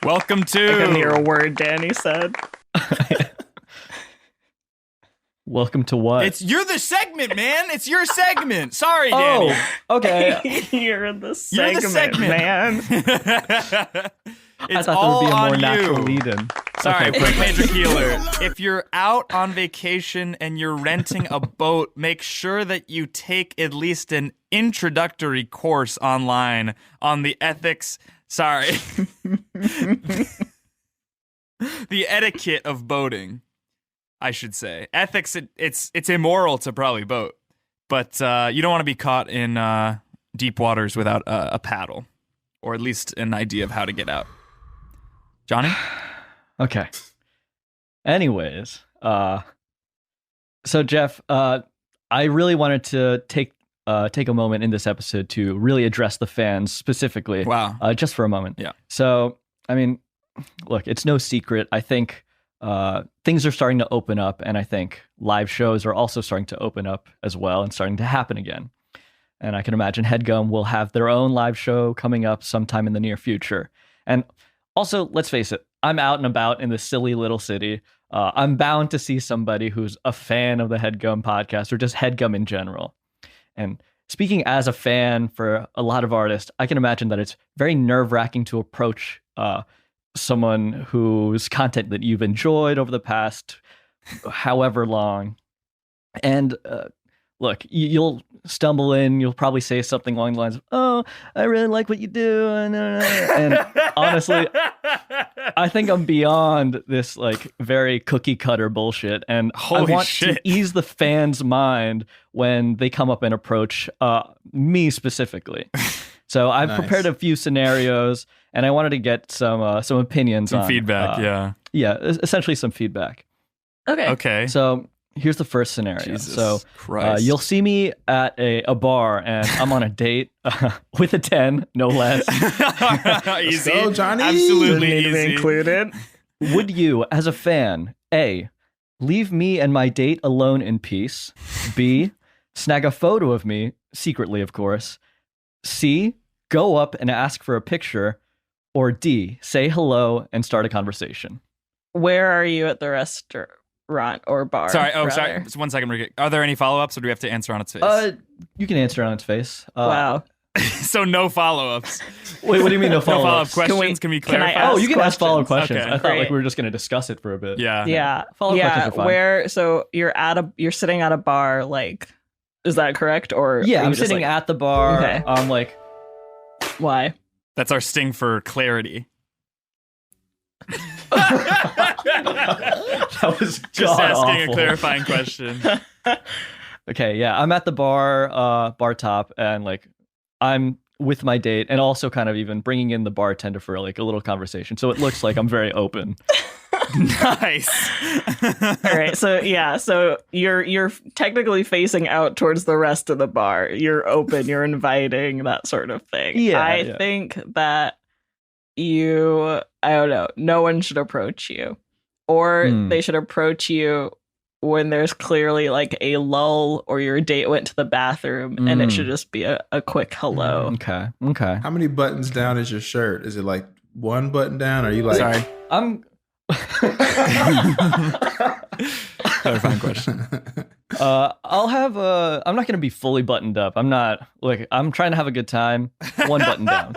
Welcome to... I couldn't hear a word Danny said. Welcome to what? You're the segment, man. It's your segment. Sorry, Danny. Oh, okay. You're the segment, You're the segment, man. It's I thought all there would be a more on natural you. lead-in. Sorry, Okay. quick major keeler. If you're out on vacation and you're renting a boat, make sure that you take at least an introductory course online on the ethics. Sorry. The etiquette of boating, I should say. Ethics, it's immoral to probably boat, but you don't want to be caught in deep waters without a paddle, or at least an idea of how to get out. Johnny? Okay. Anyways, so Geoff, I really wanted to take a moment in this episode to really address the fans specifically. Wow. Just for a moment. Yeah. So, I mean, look, it's no secret. I think things are starting to open up, and I think live shows are also starting to open up as well and starting to happen again. And I can imagine Headgum will have their own live show coming up sometime in the near future. And also, let's face it, I'm out and about in this silly little city. I'm bound to see somebody who's a fan of the Headgum podcast or just Headgum in general. And speaking as a fan for a lot of artists, I can imagine that it's very nerve-wracking to approach someone whose content that you've enjoyed over the past however long. And look, you'll stumble in, you'll probably say something along the lines of, "Oh, I really like what you do." And honestly, I think I'm beyond this like very cookie cutter bullshit. And I want to ease the fans' mind when they come up and approach me specifically. So I've prepared a few scenarios, and I wanted to get some opinions, some feedback. Yeah, essentially some feedback. Okay. So here's the first scenario. Jesus so Christ. you'll see me at a bar, and I'm on a date with a 10, no less. Easy. Let's go, Johnny. Absolutely Didn't need to be easy. included. Would you, as a fan, A, leave me and my date alone in peace? B, snag a photo of me, secretly, of course? C, go up and ask for a picture? Or D, say hello and start a conversation? Where are you at the restaurant or bar? Sorry. rather? Sorry. Just 1 second, Marika. Are there any follow-ups, or do we have to answer on its face? You can answer on its face. Wow. So no follow-ups. Wait, what do you mean no No follow-up follow-ups? questions. Can we can I clarify? Oh, ask you can ask follow-up questions? questions. Okay. I thought like Great. we were just going to discuss it for a bit. Yeah. Yeah. Follow-up questions are fine. Where? So you're sitting at a bar. Like, is that correct? Or Yeah, are you I'm just, sitting like, at the bar. Okay. I'm like, Why? That's our sting for clarity. that was Just god asking awful. a clarifying question. Okay, yeah, I'm at the bar top, and like I'm with my date, and also kind of even bringing in the bartender for like a little conversation. So it looks like I'm very open. Nice. All right. So yeah. So you're technically facing out towards the rest of the bar. You're open. You're inviting, that sort of thing. Yeah, I yeah. think that I don't know. No one should approach you, or they should approach you when there's clearly like a lull, or your date went to the bathroom, and it should just be a quick hello. Okay. How many buttons down is your shirt? Is it like one button down? Or are you like? Sorry. I'm Clarifying question. I'll have I'm not going to be fully buttoned up. I'm trying to have a good time. One button down.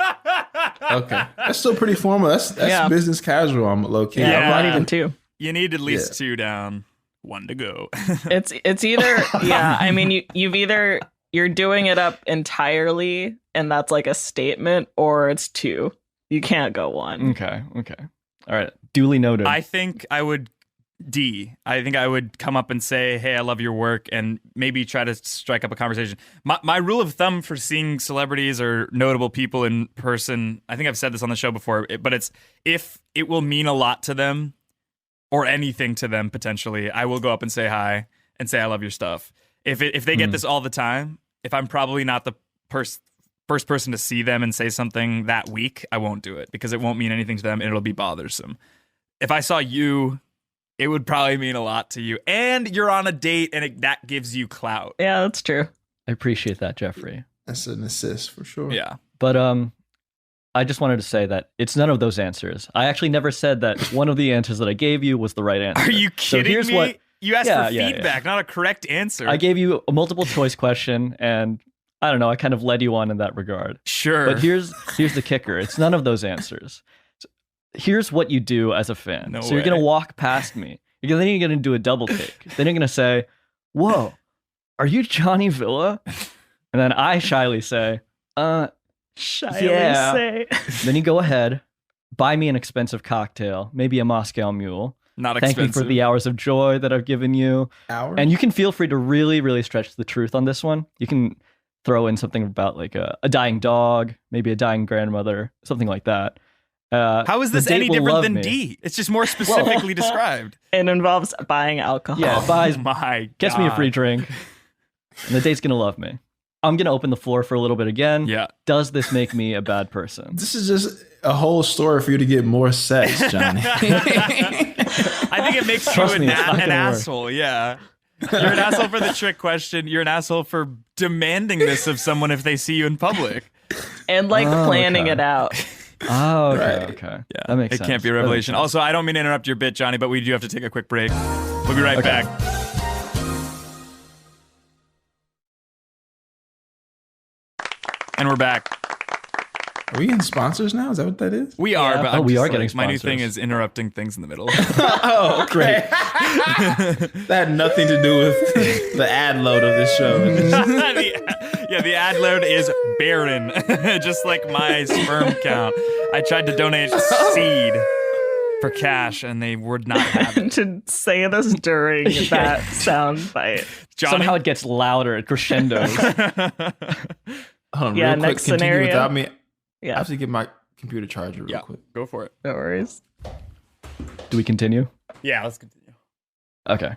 Okay, that's still pretty formal. That's Yeah. business casual. I'm low key. Yeah, Yeah. not even two. You need at least 2 down, 1 to go. It's either I mean you're doing it up entirely, and that's like a statement, or it's 2. You can't go 1. Okay. All right. Duly noted. I think I would I think I would come up and say, "Hey, I love your work," and maybe try to strike up a conversation. My rule of thumb for seeing celebrities or notable people in person, I think I've said this on the show before, but it's if it will mean a lot to them or anything to them potentially, I will go up and say hi and say I love your stuff. If they get this all the time, if I'm probably not the first person to see them and say something that week, I won't do it because it won't mean anything to them and it'll be bothersome. If I saw you, it would probably mean a lot to you. And you're on a date, and that gives you clout. Yeah, that's true. I appreciate that, Jeffrey. That's an assist for sure. Yeah. But I just wanted to say that it's none of those answers. I actually never said that one of the answers that I gave you was the right answer. Are you kidding here's me? What, you asked for feedback, not a correct answer. I gave you a multiple choice question, and I don't know, I kind of led you on in that regard. Sure. But here's the kicker. It's none of those answers. So here's what you do as a fan. No You're going to walk past me. Then you're going to do a double take. Then you're going to say, whoa, are you Johnny Villa? And then I shyly say, say. Then you go ahead, buy me an expensive cocktail, maybe a Moscow Mule. Not Thank expensive. me for the hours of joy that I've given you. Hours? And you can feel free to really, really stretch the truth on this one. You can throw in something about like a dying dog, maybe a dying grandmother, something like that. How is this the date any will different love than me. D? It's just more specifically described. It involves buying alcohol. Yeah, buys, My gets me a God. free drink. And the date's going to love me. I'm going to open the floor for a little bit again. Yeah. Does this make me a bad person? This is just a whole story for you to get more sex, Johnny. I think it makes you Trust me, it's not an gonna work. asshole. Yeah. You're an asshole for the trick question. You're an asshole for demanding this of someone if they see you in public. And like planning okay. it out. Oh, okay, Right. okay. Yeah, That makes it sense. can't be a That makes revelation. sense. Also, I don't mean to interrupt your bit, Johnny, but we do have to take a quick break. We'll be right Okay. back. And we're back. Are we getting sponsors now? Is that what that is? We are, Yeah. but Oh, I'm we just are getting my new sponsors. thing is interrupting things in the middle. Oh, great. That had nothing to do with the ad load of this show. the ad load is barren, just like my sperm count. I tried to donate seed for cash, and they would not have it. To say this during that sound bite. Johnny, Somehow it gets louder, it crescendos. Hold on, Yeah, real quick. next Continue scenario. without me. I Yeah, have to get my computer charger real yeah, quick. go for it. no worries. Do we continue? Yeah, let's continue. Okay.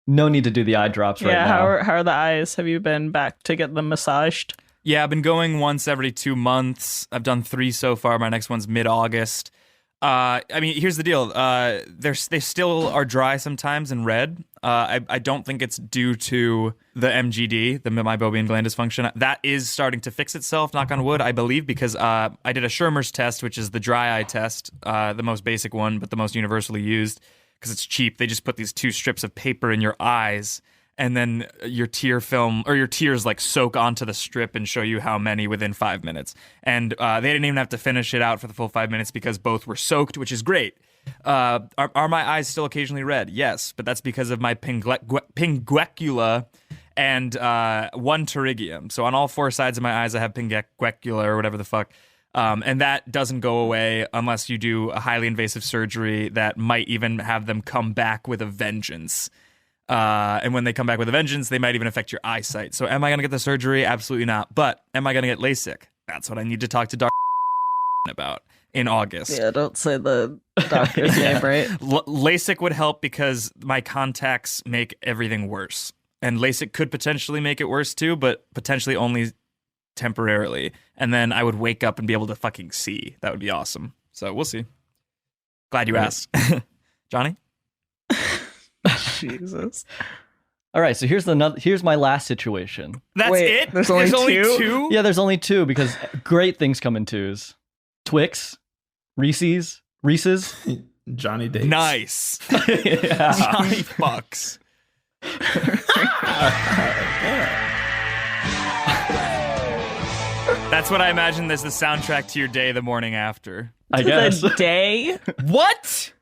No need to do the eye drops right Yeah, now. how are the eyes? Have you been back to get them massaged? Yeah, I've been going once every 2 months. I've done 3 so far. My next one's mid-August. I mean, here's the deal. They still are dry sometimes and red. I don't think it's due to the MGD, the meibomian gland dysfunction. That is starting to fix itself, knock on wood, I believe, because I did a Schirmer's test, which is the dry eye test, the most basic one, but the most universally used because it's cheap. They just put these 2 strips of paper in your eyes, and then your tear film or your tears like soak onto the strip and show you how many within 5 minutes. And they didn't even have to finish it out for the full 5 minutes because both were soaked, which is great. Are my eyes still occasionally red? Yes, but that's because of my pinguecula and 1 pterygium. So on all 4 sides of my eyes, I have pinguecula or whatever the fuck. And that doesn't go away unless you do a highly invasive surgery that might even have them come back with a vengeance. And when they come back with a vengeance, they might even affect your eyesight. So am I going to get the surgery? Absolutely not. But am I going to get LASIK? That's what I need to talk to Darr about in August. Yeah, don't say the doctor's name, right? LASIK would help because my contacts make everything worse. And LASIK could potentially make it worse too, but potentially only temporarily. And then I would wake up and be able to fucking see. That would be awesome. So we'll see. Glad you asked. Johnny? Jesus. All right, so here's my last situation. That's Wait, it? there's only two? 2? Yeah, there's only 2 because great things come in 2s. Twix, Reese's. Johnny Dates. Nice. Yeah. Johnny fucks. That's what I imagine as the soundtrack to your day the morning after. I guess. The day? What?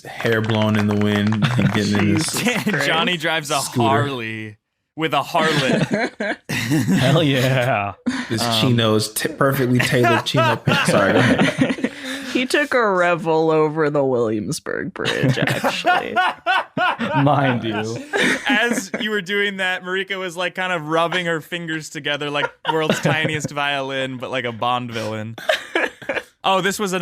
Hair blown in the wind and getting in this. Johnny drives a Scooter. Harley with a harlot. Hell yeah. This chino's perfectly tailored chino pants. Sorry, go ahead. He took a revel over the Williamsburg Bridge, actually. Mind you. As you were doing that, Marika was like kind of rubbing her fingers together like world's tiniest violin, but like a Bond villain. Oh, this was a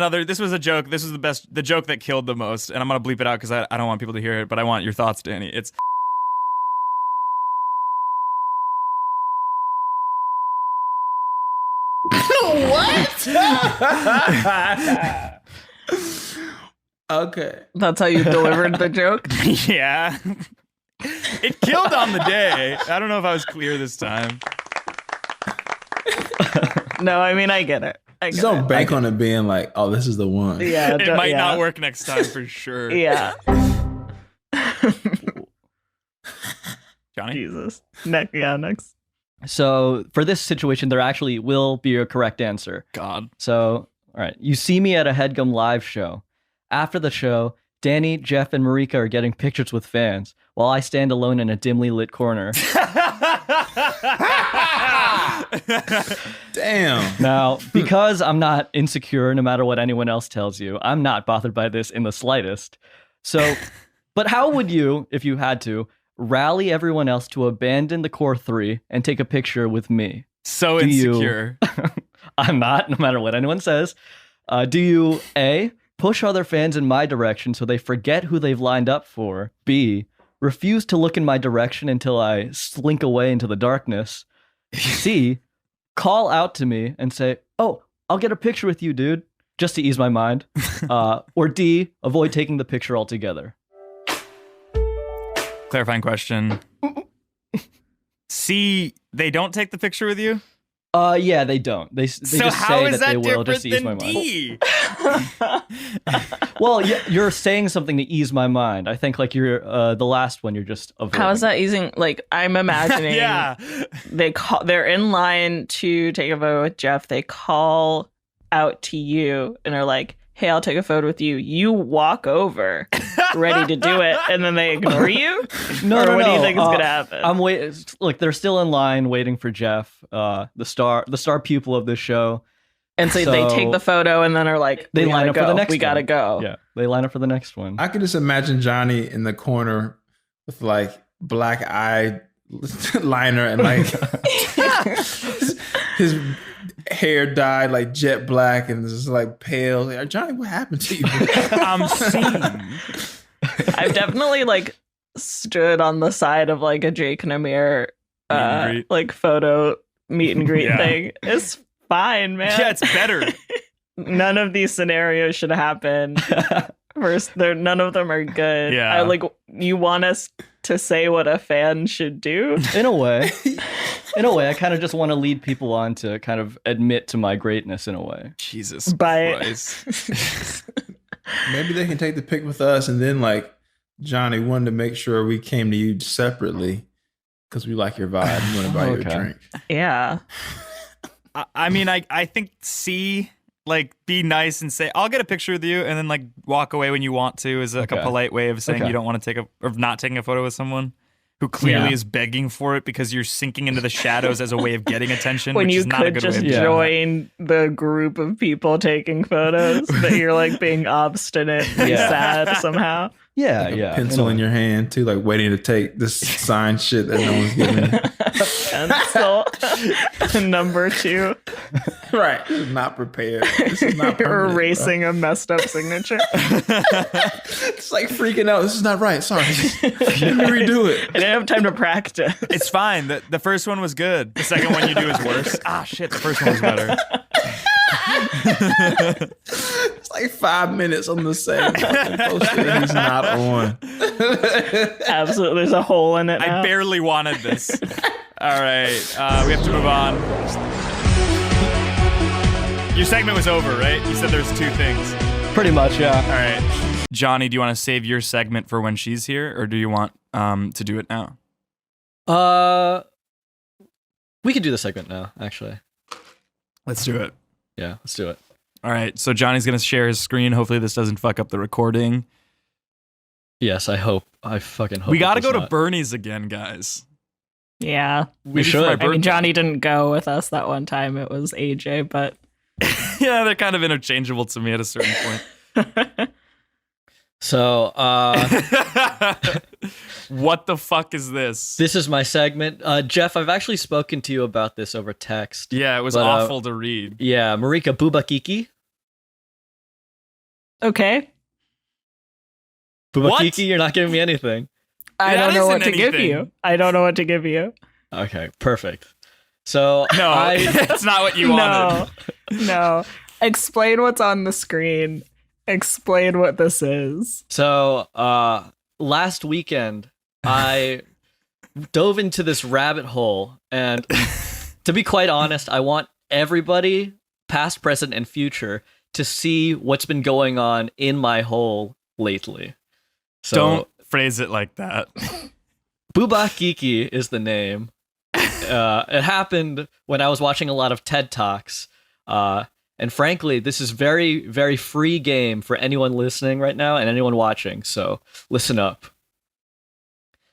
joke. This was the joke that killed the most. And I'm going to bleep it out because I don't want people to hear it, but I want your thoughts, Danny. It's Okay. That's how you delivered the joke? yeah. It killed on the day. I don't know if I was clear this time. No, I mean, I get it. Just don't bank on it being like, oh, this is the one. Yeah, It might not work next time for sure. Yeah. Johnny? Jesus. Next. So for this situation, there actually will be a correct answer. God. So, all right. You see me at a Headgum live show. After the show, Danny, Geoff, and Marika are getting pictures with fans while I stand alone in a dimly lit corner. Damn. Now, because I'm not insecure, no matter what anyone else tells you, I'm not bothered by this in the slightest. So, but how would you, if you had to, rally everyone else to abandon the core three and take a picture with me? So insecure. I'm not, no matter what anyone says. Do you, A, push other fans in my direction so they forget who they've lined up for? B, refuse to look in my direction until I slink away into the darkness? C, call out to me and say, oh, I'll get a picture with you, dude, just to ease my mind? Or D, avoid taking the picture altogether? Clarifying question. C, they don't take the picture with you? Yeah, they don't. They So just how say is that they that will just to ease my different than mind. D? Well, you're saying something to ease my mind. I think like you're the last one. You're just avoiding. How is that easing? Like, I'm imagining Yeah. they're in line to take a photo with Geoff. They call out to you and are like, hey, I'll take a photo with you. You walk over, ready to do it, and then they ignore you? No, What do you think is going to happen? I'm waiting. Look, they're still in line waiting for Geoff, the star pupil of this show. And so they take the photo and then are like, They we line gotta up for the go. next We gotta one. go. Yeah, they line up for the next one. I could just imagine Johnny in the corner with like black eye liner and like his hair dyed like jet black and just like pale. Like, Johnny, what happened to you? I'm seeing. I've definitely like stood on the side of like a Jake and Amir Meet and greet. like photo meet and greet Yeah. thing. It's fine, man. Yeah, it's better. None of these scenarios should happen. First, none of them are good. Yeah. You want us to say what a fan should do? In a way, I kind of just want to lead people on to kind of admit to my greatness in a way. Jesus By Christ. Maybe they can take the pic with us and then like Johnny wanted to make sure we came to you separately because we like your vibe. We want to buy you a Okay. drink. yeah. I mean, I think C, like, be nice and say, I'll get a picture with you, and then, like, walk away when you want to is like Okay. a polite way of saying Okay. you don't want to or not taking a photo with someone who clearly Yeah. is begging for it because you're sinking into the shadows as a way of getting attention, When which you is not a could good just way of Yeah. join the group of people taking photos, but you're like being obstinate and Yeah. sad somehow. Yeah, Like a yeah. pencil in your hand too, like waiting to take this signed shit that no one's giving you. Pencil. Number 2. Right. This is not prepared. This is not permanent, Erasing a messed up signature. bro. It's like freaking out. This is not right. Sorry. Let me redo it. I didn't have time to practice. It's fine. The first one was good. The second one you do is worse. Ah, shit. The first one was better. It's like 5 minutes on the same fucking poster. He's not on. Absolutely. There's a hole in it now. I barely wanted this. All right. We have to move on. Your segment was over, right? You said there's 2 things. Pretty much, yeah. All right. Johnny, do you want to save your segment for when she's here, or do you want to do it now? We could do the segment now, actually. Let's do it. Yeah, let's do it. All right. So Johnny's going to share his screen. Hopefully this doesn't fuck up the recording. Yes, I hope. I fucking hope. We got to it does go to not. Bernie's again, guys. Yeah. We Maybe for should. my I I mean, birthday. Johnny didn't go with us that one time. It was AJ, but Yeah, they're kind of interchangeable to me at a certain point. So, What the fuck is this? this is my segment. Geoff, I've actually spoken to you about this over text. Yeah, it was But, awful to read. Yeah, Marika, Bouba Kiki. okay. Bouba What? Kiki, you're not giving me anything. I That don't know what isn't to give anything. you. I don't know what to give you. Okay, perfect. So, No, that's not what you wanted. No. Explain what's on the screen. Explain what this is. So, last weekend, I dove into this rabbit hole, and to be quite honest, I want everybody, past, present, and future, to see what's been going on in my hole lately. So, Don't phrase it like that. Bouba Kiki is the name. It happened when I was watching a lot of TED Talks. And frankly, this is very, very free game for anyone listening right now and anyone watching. So listen up.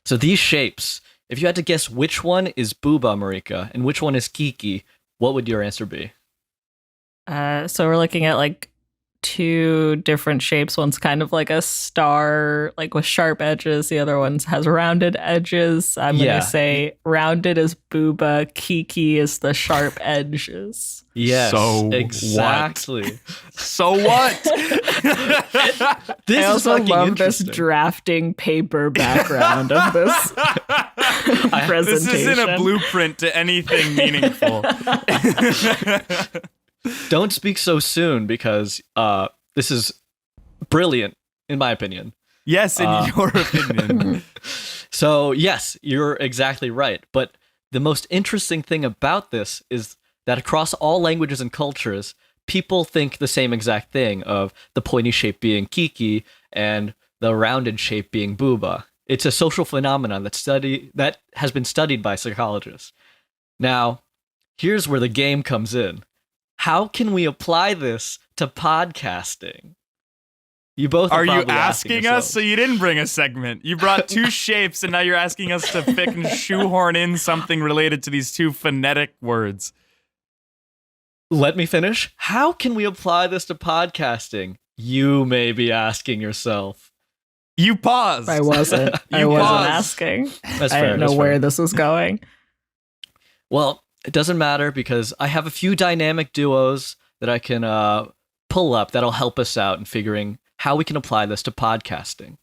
So these shapes, if you had to guess which one is Bouba, Marika, and which one is Kiki, what would your answer be? So we're looking at like two different shapes. One's kind of like a star, like with sharp edges. The other one has rounded edges. I'm going to say rounded is Bouba, Kiki is the sharp edges. Yes, So exactly. What? So what? This I also is love this interesting. drafting paper background of this presentation. This isn't a blueprint to anything meaningful. Don't speak so soon because this is brilliant, in my opinion. Yes, in your opinion. So, yes, you're exactly right. But the most interesting thing about this is that across all languages and cultures, people think the same exact thing of the pointy shape being Kiki and the rounded shape being Bouba. It's a social phenomenon that has been studied by psychologists. Now, here's where the game comes in. How can we apply this to podcasting? You both Are you probably asking us? yourselves. So you didn't bring a segment. You brought two shapes, and now you're asking us to pick and shoehorn in something related to these two phonetic words. Let me finish. How can we apply this to podcasting? You may be asking yourself. You paused. I wasn't. I You wasn't paused. asking. That's I fair. didn't know that's where fair. this was going. Well, it doesn't matter because I have a few dynamic duos that I can pull up that'll help us out in figuring how we can apply this to podcasting.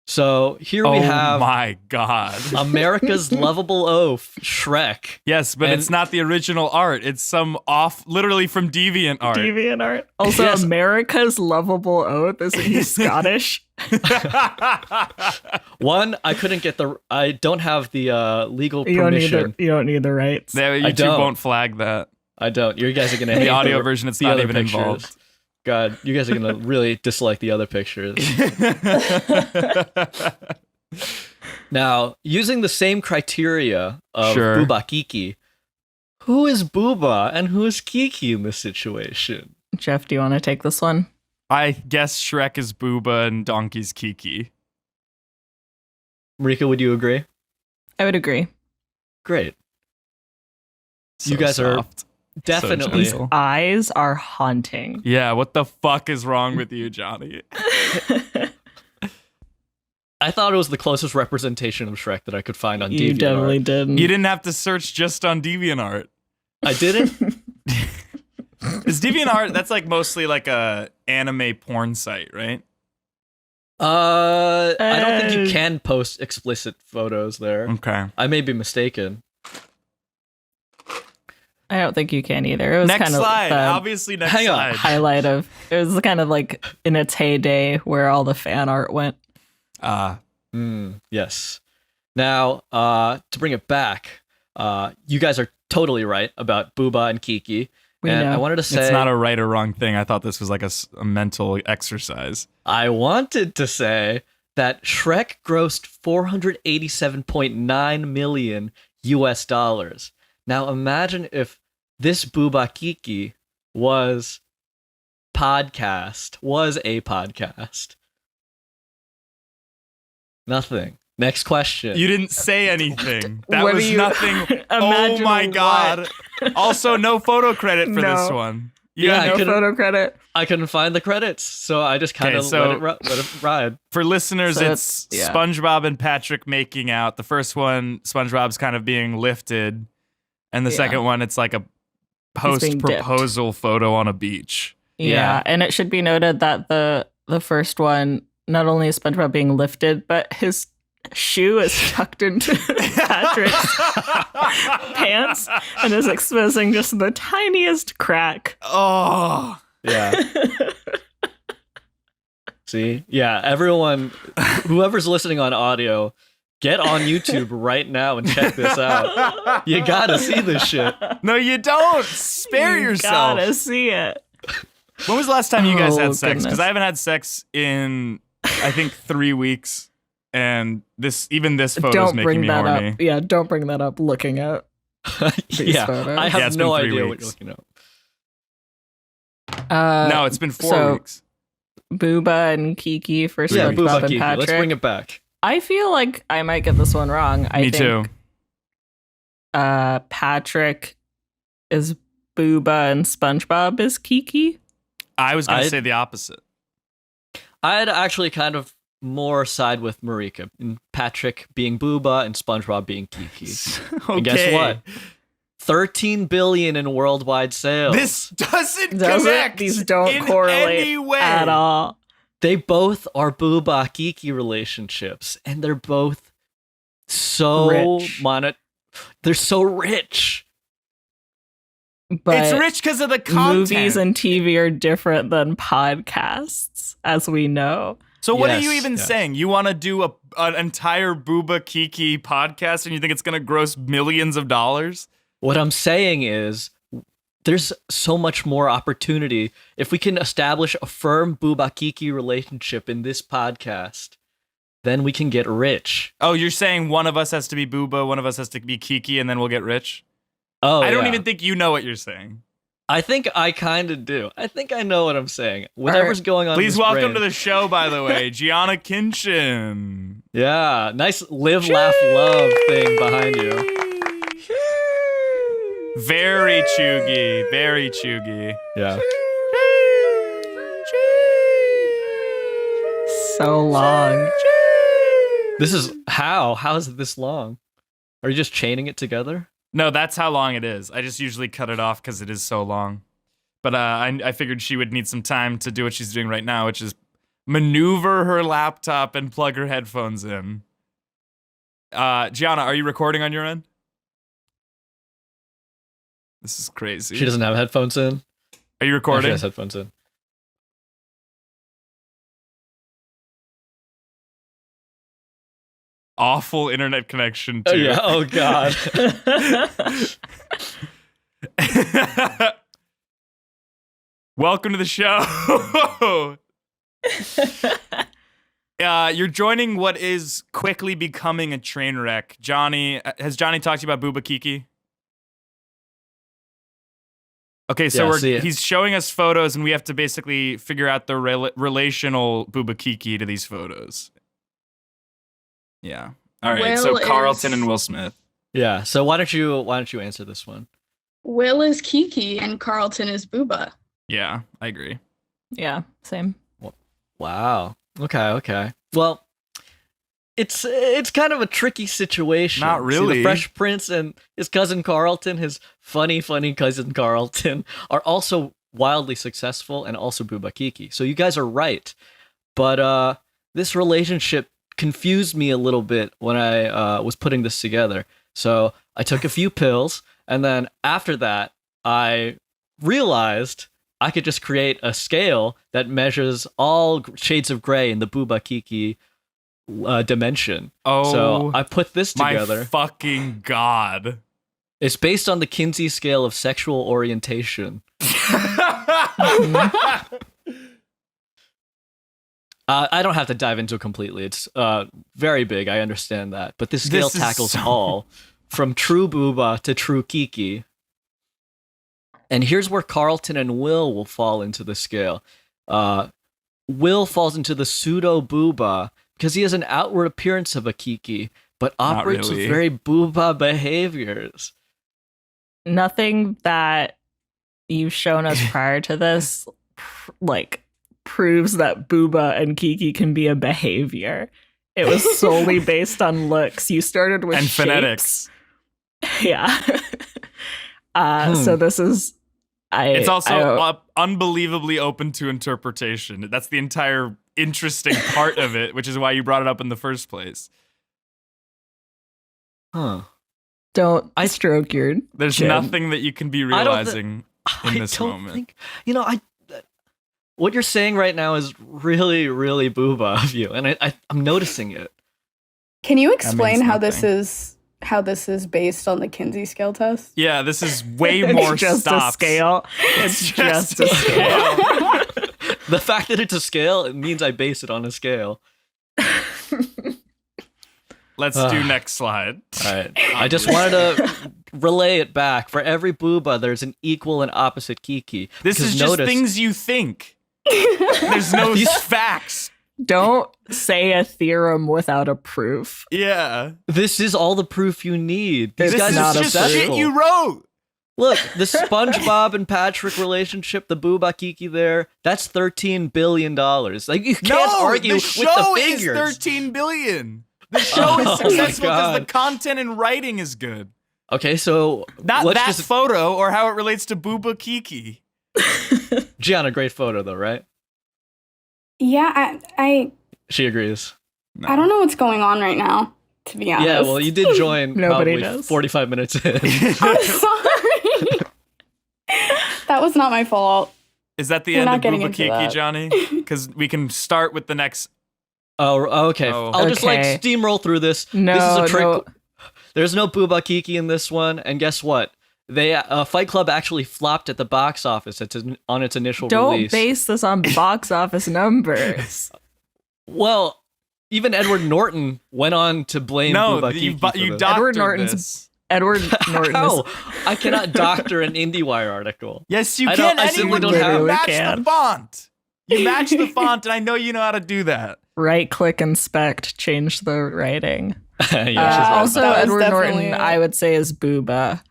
So here we Oh have my God. America's lovable oaf, Shrek. Yes, but And- it's not the original art. It's some literally from Deviant art. Deviant art. Also, Yes. America's lovable oath. Isn't he Scottish? One, I don't have the legal You don't need permission. the. You don't need the rights. YouTube don't. won't flag that. I don't. You guys are gonna hate The audio version, it's not other even pictures. involved. God, you guys are gonna really dislike the other pictures. Now, using the same criteria of Sure. Bouba Kiki, who is Bouba and who is Kiki in this situation? Geoff, do you want to take this one? I guess Shrek is Booba and Donkey's Kiki. Marika, would you agree? I would agree. Great. So You guys are soft. Definitely. So gentle. Eyes are haunting. Yeah, what the fuck is wrong with you, Johnny? I thought it was the closest representation of Shrek that I could find on You DeviantArt. definitely didn't. You didn't have to search just on DeviantArt. I didn't? Is DeviantArt, that's like mostly like a anime porn site, right? I don't think you can post explicit photos there. Okay. I may be mistaken. I don't think you can either. It was Next kind of slide. the Obviously, next Hang on. slide. highlight of. It was kind of like in its heyday where all the fan art went. Yes. Now, to bring it back, you guys are totally right about Bouba and Kiki. We and know. I wanted to say, It's not a right or wrong thing. I thought this was like a mental exercise. I wanted to say that Shrek grossed $487.9 million US. Now imagine if this Bouba Kiki was a podcast. Nothing. Next question. You didn't say anything. That What was do you nothing. Oh imagine my God. Also, no photo credit for this No. one. Yeah, I No couldn't- photo credit. I couldn't find the credits, so I just kind of Okay, so- let it ride. For listeners, So it's yeah. SpongeBob and Patrick making out. The first one, SpongeBob's kind of being lifted. And the Yeah. second one, it's like a He's being dipped. post-proposal photo on a beach. Yeah. Yeah. And it should be noted that the first one, not only is SpongeBob being lifted, but his shoe is tucked into Patrick's pants and is exposing just the tiniest crack. Oh. Yeah. See? Yeah, everyone, whoever's listening on audio, Get on YouTube right now and check this out. You gotta see this shit. No, you don't. Spare yourself. Gotta see it. When was the last time you guys had sex? Goodness. Because I haven't had sex in, I think, 3 weeks. And this photo is Don't making bring me that horny. up. Yeah, don't bring that up looking at these Yeah, photos. I have it's no been 3 idea what weeks. you're looking at. No, it's been 4 so- weeks. Bouba and Kiki for Yeah, SpongeBob Bouba and Kiki. Patrick. Let's bring it back. I feel like I might get this one wrong. I Me think, too. Patrick is Bouba and SpongeBob is Kiki. I was going to I'd- say the opposite. I'd actually kind of more side with Marika, and Patrick being Booba and SpongeBob being Kiki. And guess what? 13 billion in worldwide sales. This doesn't Does connect. it? These don't in correlate any way. at all. They both are Booba Kiki relationships, and they're both so Rich. They're so rich. But It's rich because of the content. movies and TV are different than podcasts, as we know. So what are Yes, you even yes. saying? You want to do an entire Bouba Kiki podcast and you think it's going to gross millions of dollars? What I'm saying is, there's so much more opportunity if we can establish a firm Bouba Kiki relationship in this podcast. Then we can get rich. Oh, you're saying one of us has to be Bouba, one of us has to be Kiki, and then we'll get rich? Oh, I don't yeah. even think you know what you're saying. I think I kind of do. I think I know what I'm saying. Whatever's going on. in Please this welcome brain. to the show, by the way, Gianna Kinchin. Yeah, nice live, laugh, love thing behind you. Very chuggy, very chuggy. Yeah. So long. This is how? How is it this long? Are you just chaining it together? No, that's how long it is. I just usually cut it off because it is so long. But I figured she would need some time to do what she's doing right now, which is maneuver her laptop and plug her headphones in. Gianna, are you recording on your end? This is crazy. She doesn't have headphones in. Are you Oh, she recording? has headphones in. Awful internet connection, Oh too. yeah. Oh god. Welcome to the show. You're joining what is quickly becoming a train wreck. Johnny, has Johnny talked to you about Bouba Kiki? Okay, so Yeah, see it. he's showing us photos, and we have to basically figure out the relational Bouba Kiki to these photos. Yeah. All right. So Will Carlton is- and Will Smith. Yeah. So why don't you answer this one? Will is Kiki and Carlton is Booba. Yeah, I agree. Yeah, same. Wow. Okay. Well, it's kind of a tricky situation. Not See, really. the Fresh Prince and his cousin Carlton, his funny cousin Carlton, are also wildly successful and also Bouba Kiki. So you guys are right. But this relationship confused me a little bit when I was putting this together. So I took a few pills, and then after that, I realized I could just create a scale that measures all shades of gray in the Bouba Kiki dimension. Oh, So I put this my together. fucking God. It's based on the Kinsey scale of sexual orientation. I don't have to dive into it completely. It's very big. I understand that. But this scale This is tackles so- all, from true Booba to true Kiki. And here's where Carlton and Will fall into the scale. Will falls into the pseudo Booba because he has an outward appearance of a Kiki, but Not operates really. with very Booba behaviors. Nothing that you've shown us prior to this, proves that Booba and Kiki can be a behavior. It was solely based on looks. You started with And shapes. phonetics. Yeah. So this is. It's also unbelievably open to interpretation. That's the entire interesting part of it, which is why you brought it up in the first place. Huh. Don't stroke your. There's chin. nothing that you can be realizing in this I don't moment. think, what you're saying right now is really, really Booba of you, and I'm noticing it. Can you explain how nothing. this is based on the Kinsey scale test? Yeah, this is way more It's just stops. a scale. It's just a scale. The fact that it's a scale, it means I base it on a scale. Let's do next slide. All right. I just wanted to relay it back. For every Bouba, there's an equal and opposite Kiki. This Because is just notice- things you think. There's no facts. Don't say a theorem without a proof. Yeah. This is all the proof you need. These This guys This is are is not a just successful. shit you wrote. Look, the SpongeBob and Patrick relationship, the Bouba Kiki there, that's $13 billion. Like, you can't argue the with show the is figures. 13 billion. The show is Oh my successful because the God. content and writing is good. Okay, so Not let's that just... photo or how it relates to Bouba Kiki. Gianna, great photo though, right? Yeah, I She agrees. I don't know what's going on right now, to be honest. Yeah, well, you did join Nobody probably does. 45 minutes in. I'm sorry. That was not my fault. Is that the We're end not of getting Bouba into Kiki, that. Johnny? Because we can start with the next. Oh, okay. Oh. I'll just like Okay. steamroll through this. No, this is a trick. no. There's no Bouba Kiki in this one, and guess what? They Fight Club actually flopped at the box office on its initial Don't release. base this on box office numbers. Well, even Edward Norton went on to blame No, Bouba you, Kiki for you this. doctored Edward Norton's- this. Edward Norton How? is I cannot doctor an IndieWire article. Yes, you I can. don't- I simply Anyone don't can have- match can. the font. You match the font, and I know you know how to do that. right click inspect, change the writing. Yeah, she's Uh, right. Also, That was Edward definitely Norton, it. I would say, is Booba.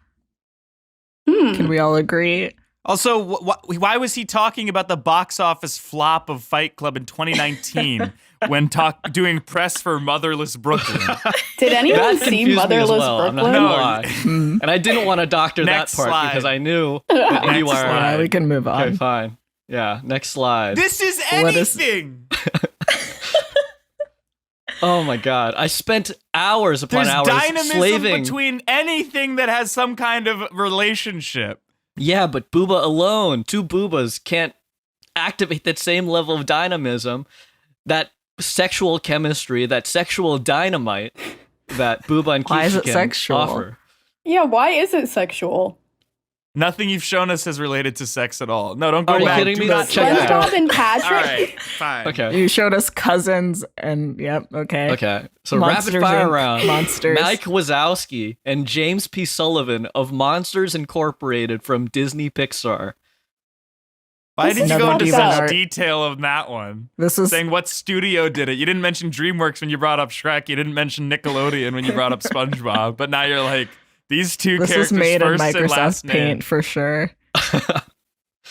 Hmm. Can we all agree? Also, why was he talking about the box office flop of Fight Club in 2019 when doing press for Motherless Brooklyn? Did anyone That see confused me as Motherless well, I'm not Brooklyn? gonna No. lie. Mm. And I didn't want to doctor that Next part slide. because I knew that Next IndieWire. slide. Yeah, we can move on. Okay, fine. Yeah, next slide. This is What is- anything. Oh my god. I spent hours upon There's hours dynamism slaving. between anything that has some kind of relationship. Yeah, but Booba alone, two Boobas can't activate that same level of dynamism, that sexual chemistry, that sexual dynamite that Booba and Kiki Why is it can sexual? offer. Yeah, why is it sexual? Nothing you've shown us is related to sex at all. No, don't go Are you back. kidding Do me? not Check it check out. SpongeBob and Patrick? All right, fine. Okay. You showed us cousins, and yep, okay. Okay. So Monsters, rapid fire Inc. round. Monsters. Mike Wazowski and James P. Sullivan of Monsters Incorporated from Disney Pixar. Why This did is you go into fucked such up. detail of that one? This is Saying what studio did it? You didn't mention DreamWorks when you brought up Shrek. You didn't mention Nickelodeon when you brought up SpongeBob. But now you're like, these two this characters was made in first and last Microsoft Paint name. for sure.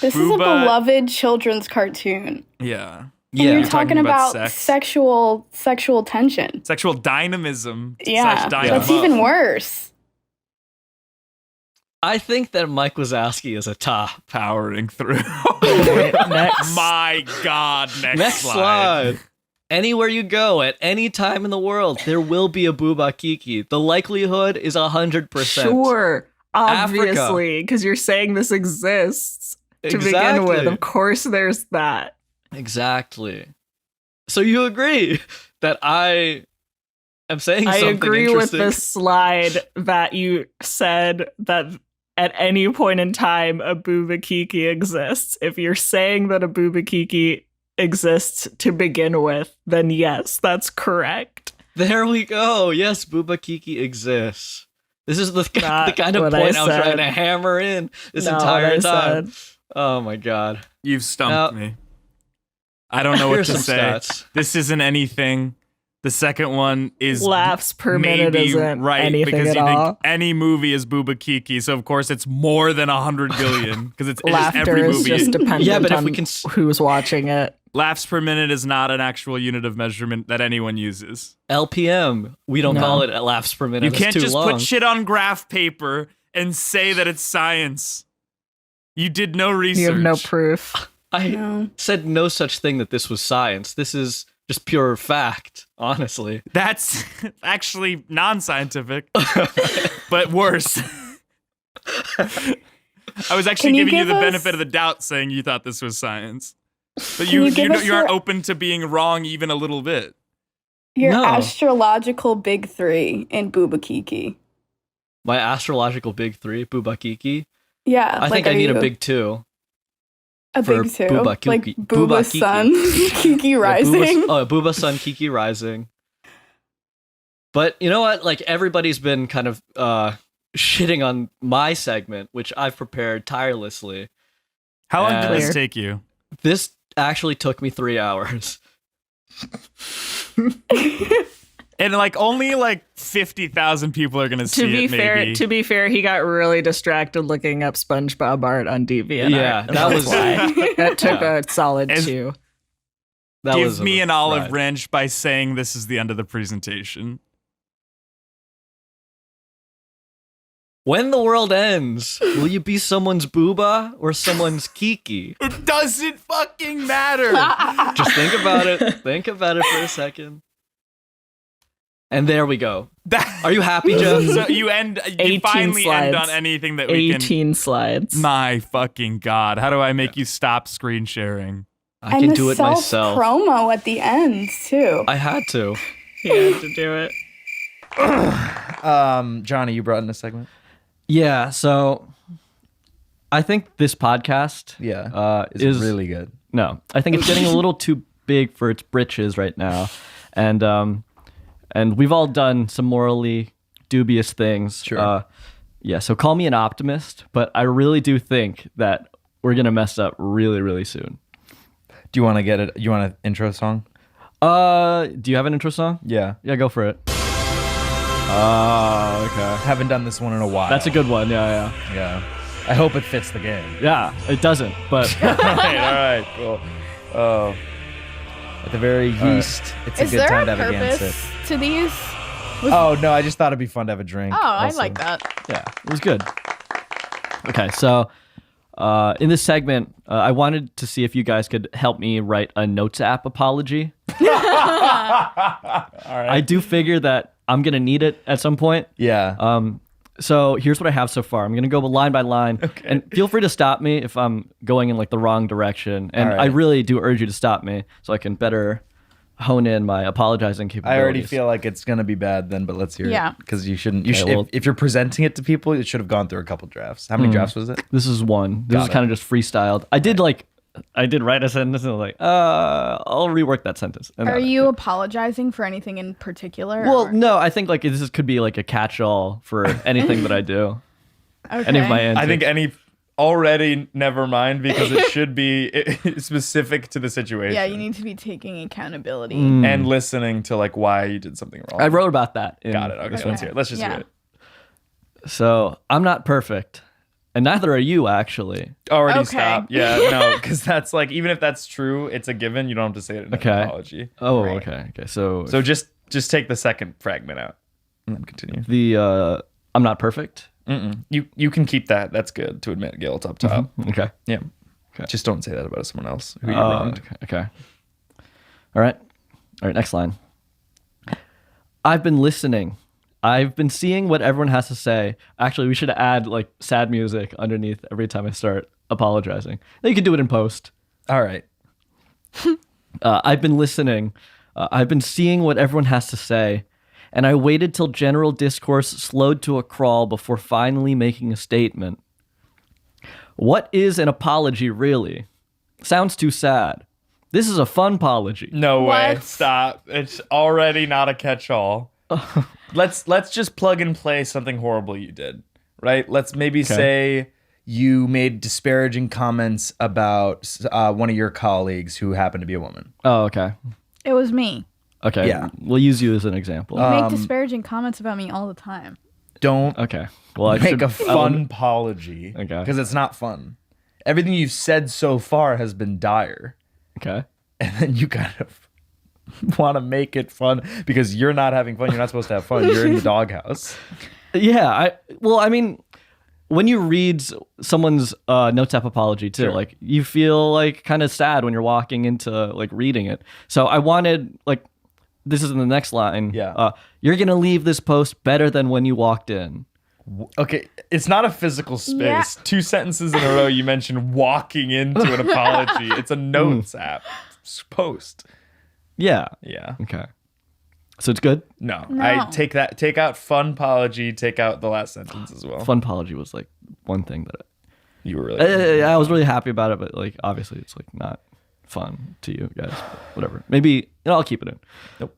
This is a Booba- beloved children's cartoon. Yeah. And Yeah. you're You're talking talking about about sex. sexual tension. Sexual dynamism. Yeah, slash that's dynamo. even worse. I think that Mike Wazowski is a top. Powering through. Wait, next. My God. Next, Next slide. Anywhere you go, at any time in the world, there will be a Bouba Kiki. The likelihood is 100%. Sure, Africa. obviously, because you're saying this exists to begin Exactly. with. Of course, there's that. Exactly. So you agree that I am saying I something agree with interesting? the slide that you said that at any point in time a Bouba Kiki exists. If you're saying that a Bouba Kiki exists to begin with, then yes, that's correct. There we go. Yes, Bouba Kiki exists. This is the Not kind of what point I I was trying said. to hammer in this Not entire what I time. said. Oh my god. You've stumped Now- me. I don't know what Here's to some say. stats. This isn't anything. The second one is Laughs per minute maybe isn't right anything because at you all. think any movie is Bouba Kiki, so of course it's more than 100 billion because it's just Laughter every is movie. just dependent Yeah, but if on we can who's watching it. Laughs per minute is not an actual unit of measurement that anyone uses. LPM. We don't No. call it laughs per minute. You That's can't too just long. put shit on graph paper and say that it's science. You did no research. You have no proof. I No. said no such thing that this was science. This is just pure fact, honestly. That's actually non-scientific, but worse. I was actually Can you giving you give the us- benefit of the doubt, saying you thought this was science, but Can you give us you aren't your- open to being wrong even a little bit. Your No. astrological big three in Bouba Kiki. My astrological big three, Bouba Kiki. Yeah. I think I need a big two. A for big two. Bouba Like Kiki. Bouba Bouba Kiki. Sun, Kiki Yeah, Rising. Bouba Sun, Kiki Rising. But you know what? Like, everybody's been kind of shitting on my segment, which I've prepared tirelessly. How long did Clear. this take you? This actually took me 3 hours. And like only like 50,000 people are gonna see it. Maybe. To be fair, he got really distracted looking up SpongeBob art on DeviantArt. Yeah, that was why. That took Yeah. a solid As- 2. That Give was me an olive ride. wrench by saying this is the end of the presentation. When the world ends, will you be someone's Booba or someone's Kiki? It doesn't fucking matter. Just think about it. Think about it for a second. And there we go. Are you happy, Geoff? So you end. You 18 finally end slides. on anything that we 18 slides. can. My fucking god! How do I make you stop screen sharing? I and can the do it myself. promo at the end too. I had to. He had to do it. Johnny, you brought in a segment. Yeah, so I think this podcast Yeah, it's is really good. No, I think it's getting a little too big for its britches right now, and we've all done some morally dubious things. Sure. Yeah. So call me an optimist, but I really do think that we're gonna mess up really, really soon. Do you want to get it? You want an intro song? Do you have an intro song? Yeah, Yeah, go for it. Oh, okay. haven't done this one in a while. That's a good one. Yeah. Yeah, I hope it fits the game. Yeah, it doesn't, but all right, cool. Oh, at the very least, it's a Is good there time a to have a game purpose sit. to these? Oh no, I just thought it'd be fun to have a drink. Oh, I also. like that. yeah, it was good. Okay, so in this segment, I wanted to see if you guys could help me write a Notes app apology. I do figure that I'm gonna need it at some point. Yeah. So here's what I have so far. I'm gonna go line by line, and feel free to stop me if I'm going in like the wrong direction. And All right. I really do urge you to stop me so I can better hone in my apologizing I capabilities. already feel like it's gonna be bad then, but let's hear Yeah. it because you shouldn't. You Okay, should well- if you're presenting it to people, it should have gone through a couple drafts. How many drafts was it? This is one. This is Got it. kind of just freestyled. I did write a sentence and I was like, I'll rework that sentence. And Are you apologizing for anything in particular? Well, or- no, I think like this could be like a catch-all for anything that I do. okay. Any of my antics. I think any already never mind because it should be specific to the situation. Yeah, you need to be taking accountability. and listening to like why you did something wrong. I wrote about that. in Got it. Okay, this so let's one. hear it. Let's just Yeah. hear it. So I'm not perfect, and neither are you, actually. Already Okay. stop. Yeah, no, because that's like even if that's true, it's a given. You don't have to say it in Okay. an apology. Oh, Right. okay. So So just take the second fragment out and then continue. the I'm not perfect. You can keep that. That's good to admit guilt up top. Okay. Yeah. Okay. Just don't say that about someone else who you Oh, wronged. okay. All right. Next line. I've been listening. I've been seeing what everyone has to say. Actually, we should add like sad music underneath every time I start apologizing. Then you can do it in post. All right. I've been listening. I've been seeing what everyone has to say. And I waited till general discourse slowed to a crawl before finally making a statement. What is an apology really? Sounds too sad. This is a fun apology. No way. What? Stop. It's already not a catch-all. Let's just plug and play something horrible you did, right? Let's maybe say you made disparaging comments about one of your colleagues who happened to be a woman. Oh, okay. It was me. Okay. Yeah. We'll use you as an example. You make disparaging comments about me all the time. Don't Okay. Well, I make should a fun apology. Okay. Because it's not fun. Everything you've said so far has been dire. Okay. And then you kind of want to make it fun because you're not having fun. You're not supposed to have fun. You're in the doghouse. Yeah. I mean, when you read someone's notes app apology too, Sure. like you feel like kind of sad when you're walking into like reading it. So I wanted like this is in the next line. Yeah. You're gonna leave this post better than when you walked in. Okay, it's not a physical space. Yeah. 2 sentences in a row you mentioned walking into an apology. It's a notes app. It's post. Yeah. Yeah. Okay. So it's good? No. No. I take out funpology, take out the last sentence as well. Funpology was like one thing that You were really I was really happy about it, but like obviously it's like not fun to you guys. But whatever. Maybe I'll keep it in. Nope.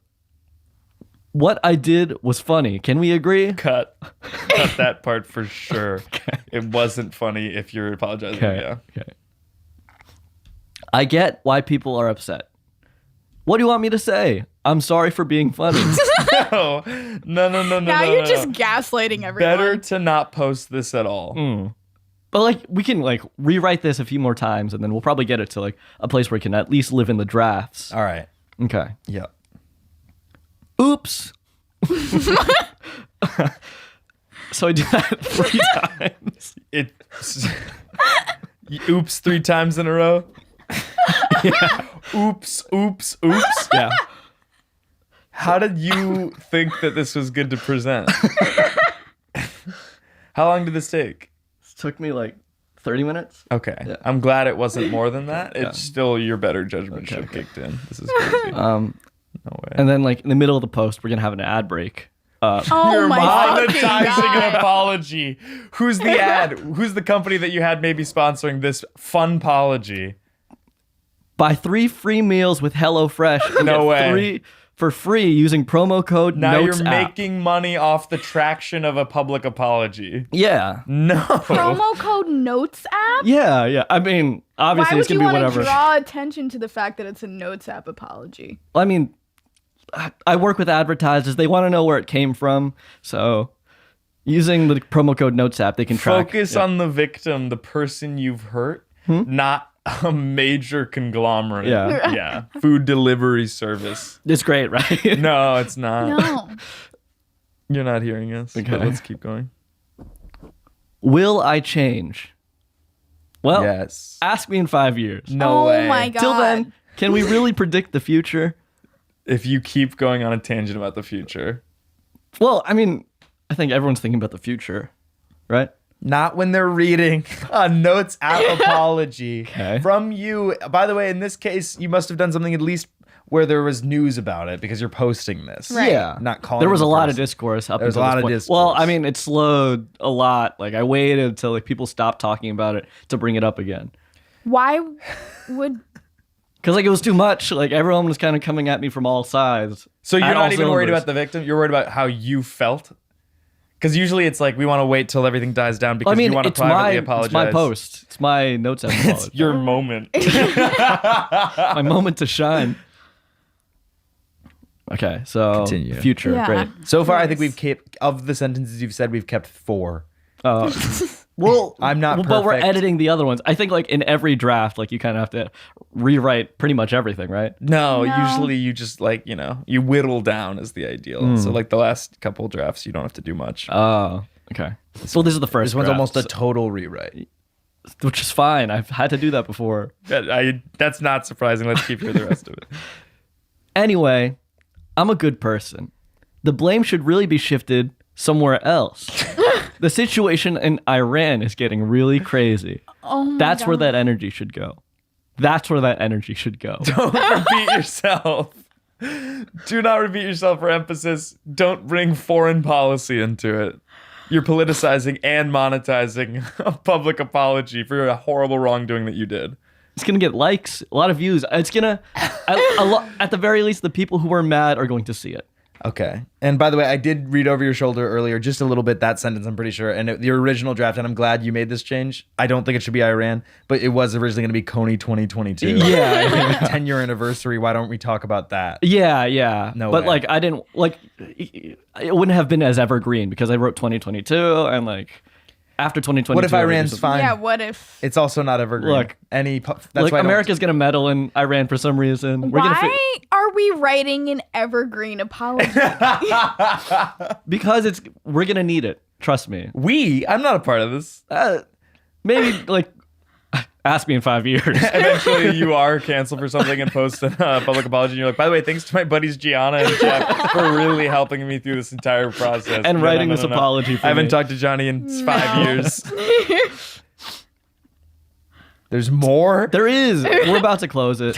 What I did was funny. Can we agree? cut that part for sure. Okay. It wasn't funny if you're apologizing. Yeah. Okay. I get why people are upset. What do you want me to say? I'm sorry for being funny. No. Now you're just gaslighting everyone. Better to not post this at all. But like we can like rewrite this a few more times and then we'll probably get it to like a place where it can at least live in the drafts. All right. Okay. Yeah. Oops. So I did that 3 times. Oops 3 times in a row. Yeah. Oops. Yeah. How did you think that this was good to present? How long did this take? It took me like 30 minutes. Okay. Yeah. I'm glad it wasn't more than that. Yeah. It's still your better judgment should have kicked in. This is crazy. No way. And then like in the middle of the post, we're going to have an ad break. Oh You're my fucking monetizing God. an apology. Who's the ad? Who's the company that you had maybe sponsoring this funpology? Buy 3 free meals with HelloFresh. And No get way. 3 for free using promo code Now Notes you're app. making money off the traction of a public apology. Yeah. No. Promo code Notes app? Yeah. I mean, Why obviously would it's you going to be want to whatever. draw attention to the fact that it's a Notes app apology? I mean, I work with advertisers. They want to know where it came from. So using the promo code Notes app, they can track. Focus on the victim, the person you've hurt, not a major conglomerate. Yeah. Yeah. Food delivery service. It's great, right? No, it's not. No. You're not hearing us. But Okay. let's keep going. Will I change? Well, Yes. ask me in 5 years. No oh way. my God. Till then, can we really predict the future? If you keep going on a tangent about the future. Well, I mean, I think everyone's thinking about the future, right? Not when they're reading a Notes app apology Okay. from you. By the way, in this case, you must have done something at least where there was news about it because you're posting this. Right. Yeah. Not calling There was the a lot of person. discourse up There was until a lot this of point. discourse. Well, I mean, it slowed a lot. Like I waited until like people stopped talking about it to bring it up again. Why would... Because like it was too much. Like everyone was kind of coming at me from all sides. So you're At all not even worried cylinders. about the victim? You're worried about how you felt? Because usually it's like we want to wait till everything dies down because I mean, you want to it's privately apologize. It's my post. It's my Notes app apology. Your moment. My moment to shine. Okay, so Continue. future, Yeah. great. So far, I think Nice. we've kept, of the sentences you've said, we've kept 4. Well, I'm not but we're perfect. editing the other ones. I think like in every draft, like you kind of have to rewrite pretty much everything, right? No, No. usually you just like, you whittle down is the ideal. So like the last couple drafts, you don't have to do much. Oh, okay. Well, this is the first This one's draft, almost a so- total rewrite. which is fine. I've had to do that before. That's not surprising. Let's keep hearing the rest of it. Anyway, I'm a good person. The blame should really be shifted somewhere else. The situation in Iran is getting really crazy. Oh my That's God. where that energy should go. That's where that energy should go. Don't repeat yourself. Do not repeat yourself for emphasis. Don't bring foreign policy into it. You're politicizing and monetizing a public apology for a horrible wrongdoing that you did. It's gonna get likes, a lot of views. It's gonna, at the very least, the people who are mad are going to see it. Okay. And by the way, I did read over your shoulder earlier just a little bit that sentence, I'm pretty sure. And the original draft, and I'm glad you made this change. I don't think it should be Iran, but it was originally going to be Coney 2022. Yeah. 10-year anniversary. Why don't we talk about that? Yeah. No but way. like, I didn't like. It wouldn't have been as evergreen because I wrote 2022 and like after 2022. What if Iran's everything's- fine? Yeah, what if... It's also not evergreen. Look, that's Like why America's gonna meddle in Iran for some reason. We're Why gonna are we writing an evergreen apology? because we're gonna need it. Trust me. I'm not a part of this. Maybe like ask me in 5 years. Eventually, you are canceled for something and post a public apology. And you're like, by the way, thanks to my buddies Gianna and Geoff for really helping me through this entire process. And No, writing no, this no, no. apology for I haven't me. talked to Johnny in 5 years. There's more? There is. We're about to close it.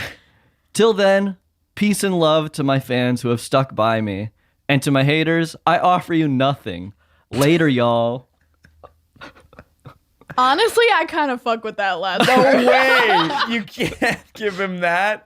Till then, peace and love to my fans who have stuck by me. And to my haters, I offer you nothing. Later, y'all. Honestly, I kind of fuck with that last No one. way! You can't give him that.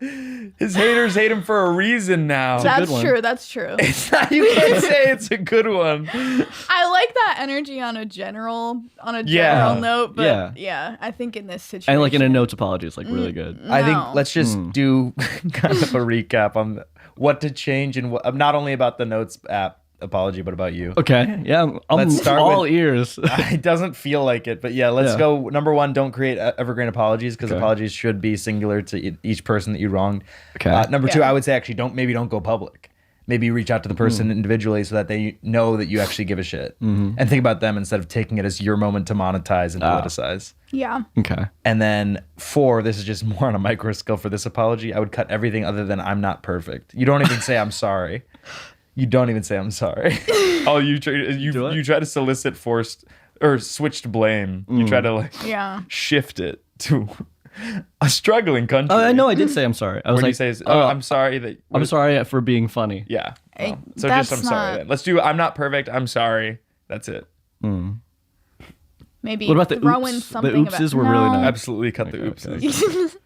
His haters hate him for a reason now. That's That's true. That's true. It's not, you can't say it's a good one. I like that energy on a general Yeah. note, but Yeah. yeah, I think in this situation, And like in a notes apology, it's like really good. I think No. let's just do kind of a recap on what to change and what, not only about the notes app apology, but about you. Okay. Yeah. I'm Let's start all with- ears. It doesn't feel like it, but yeah, let's Yeah. go. Number one, don't create evergreen apologies because Okay. apologies should be singular to each person that you wronged. Okay. Number two, Yeah. I would say actually don't go public. Maybe reach out to the person individually so that they know that you actually give a shit and think about them instead of taking it as your moment to monetize and politicize. yeah. Okay. And then 4, this is just more on a micro scale for this apology. I would cut everything other than I'm not perfect. You don't even say I'm sorry. You don't even say I'm sorry. Oh, you Do it? you try to solicit forced or switched blame. You try to like Yeah. shift it to a struggling country. Oh, I know I did say I'm sorry. I was When like, you say, I'm sorry that I'm sorry for being funny. Yeah. Hey, Well, so that's just I'm sorry. not- Then. Let's do I'm not perfect. I'm sorry. That's it. Maybe What about the throw in oops? The something oopses about, were really No. nice. Absolutely cut the oopses.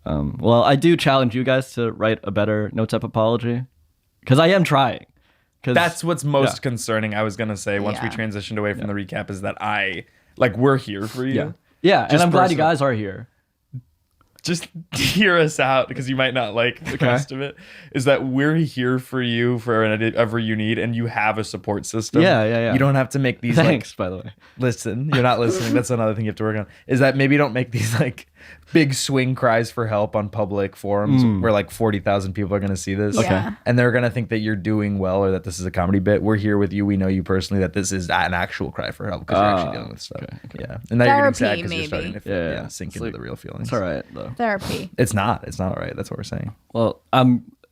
Well, I do challenge you guys to write a better notes app apology because I am trying. 'Cause- That's what's most Yeah. concerning. I was gonna say once we Yeah. transitioned away from the recap is that we're here for you. yeah, and just I'm glad you personal. guys are here. Just hear us out because you might not like the rest of it. Is that we're here for you for whatever you need, and you have a support system. Yeah. You don't have to make these Thanks, by the way. listen, you're not listening. That's another thing you have to work on. Is that maybe don't make these like big swing cries for help on public forums where like 40,000 people are going to see this. Okay. And they're going to think that you're doing well or that this is a comedy bit. We're here with you. We know you personally that this is an actual cry for help because you're actually dealing with stuff. okay. Yeah. And now you're getting sad Therapy, because you're starting to maybe. Yeah. sink It's into like- the real feelings. It's all right, though. Therapy. It's not all right. That's what we're saying. Well,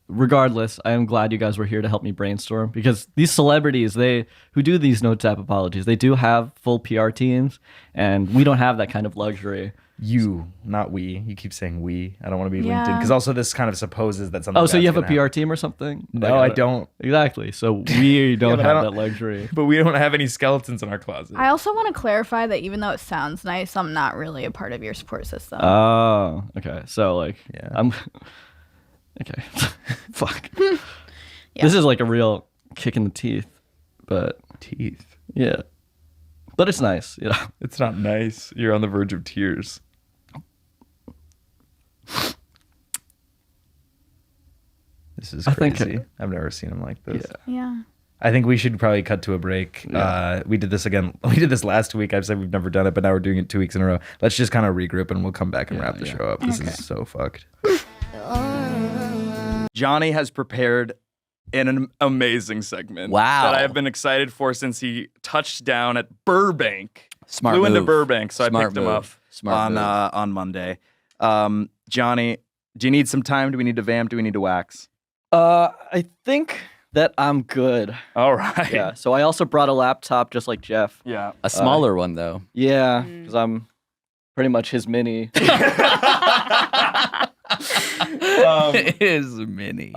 regardless, I am glad you guys were here to help me brainstorm because these celebrities, who do these notes app apologies, they do have full PR teams, and we don't have that kind of luxury. You, not we. You keep saying we. I don't want to be Yeah. linked in because also this kind of supposes that something. Oh, so you have a bad's gonna PR team or something? No, I don't. Exactly. So we don't but I have don't- that luxury. But we don't have any skeletons in our closet. I also want to clarify that even though it sounds nice, I'm not really a part of your support system. Oh, okay. So like, Yeah. I'm okay. Fuck. This is like a real kick in the teeth, but Teeth. yeah, but it's nice, you know. It's not nice. You're on the verge of tears. This is I think- crazy. I've never seen him like this. yeah. I think we should probably cut to a break. We did this again. We did this last week. I've said we've never done it, but now we're doing it 2 weeks in a row. Let's just kind of regroup and we'll come back and wrap the show up. This is so fucked. Johnny has prepared an amazing segment. Wow. That I have been excited for since he touched down at Burbank. Smart Flew into move. Burbank, so Smart I picked him up move. Smart move. on Monday. Johnny, do you need some time? Do we need to vamp? Do we need to wax? I think that I'm good. All right. Yeah. So I also brought a laptop, just like Geoff. Yeah. A smaller one, though. Yeah, because I'm pretty much his mini. It is mini.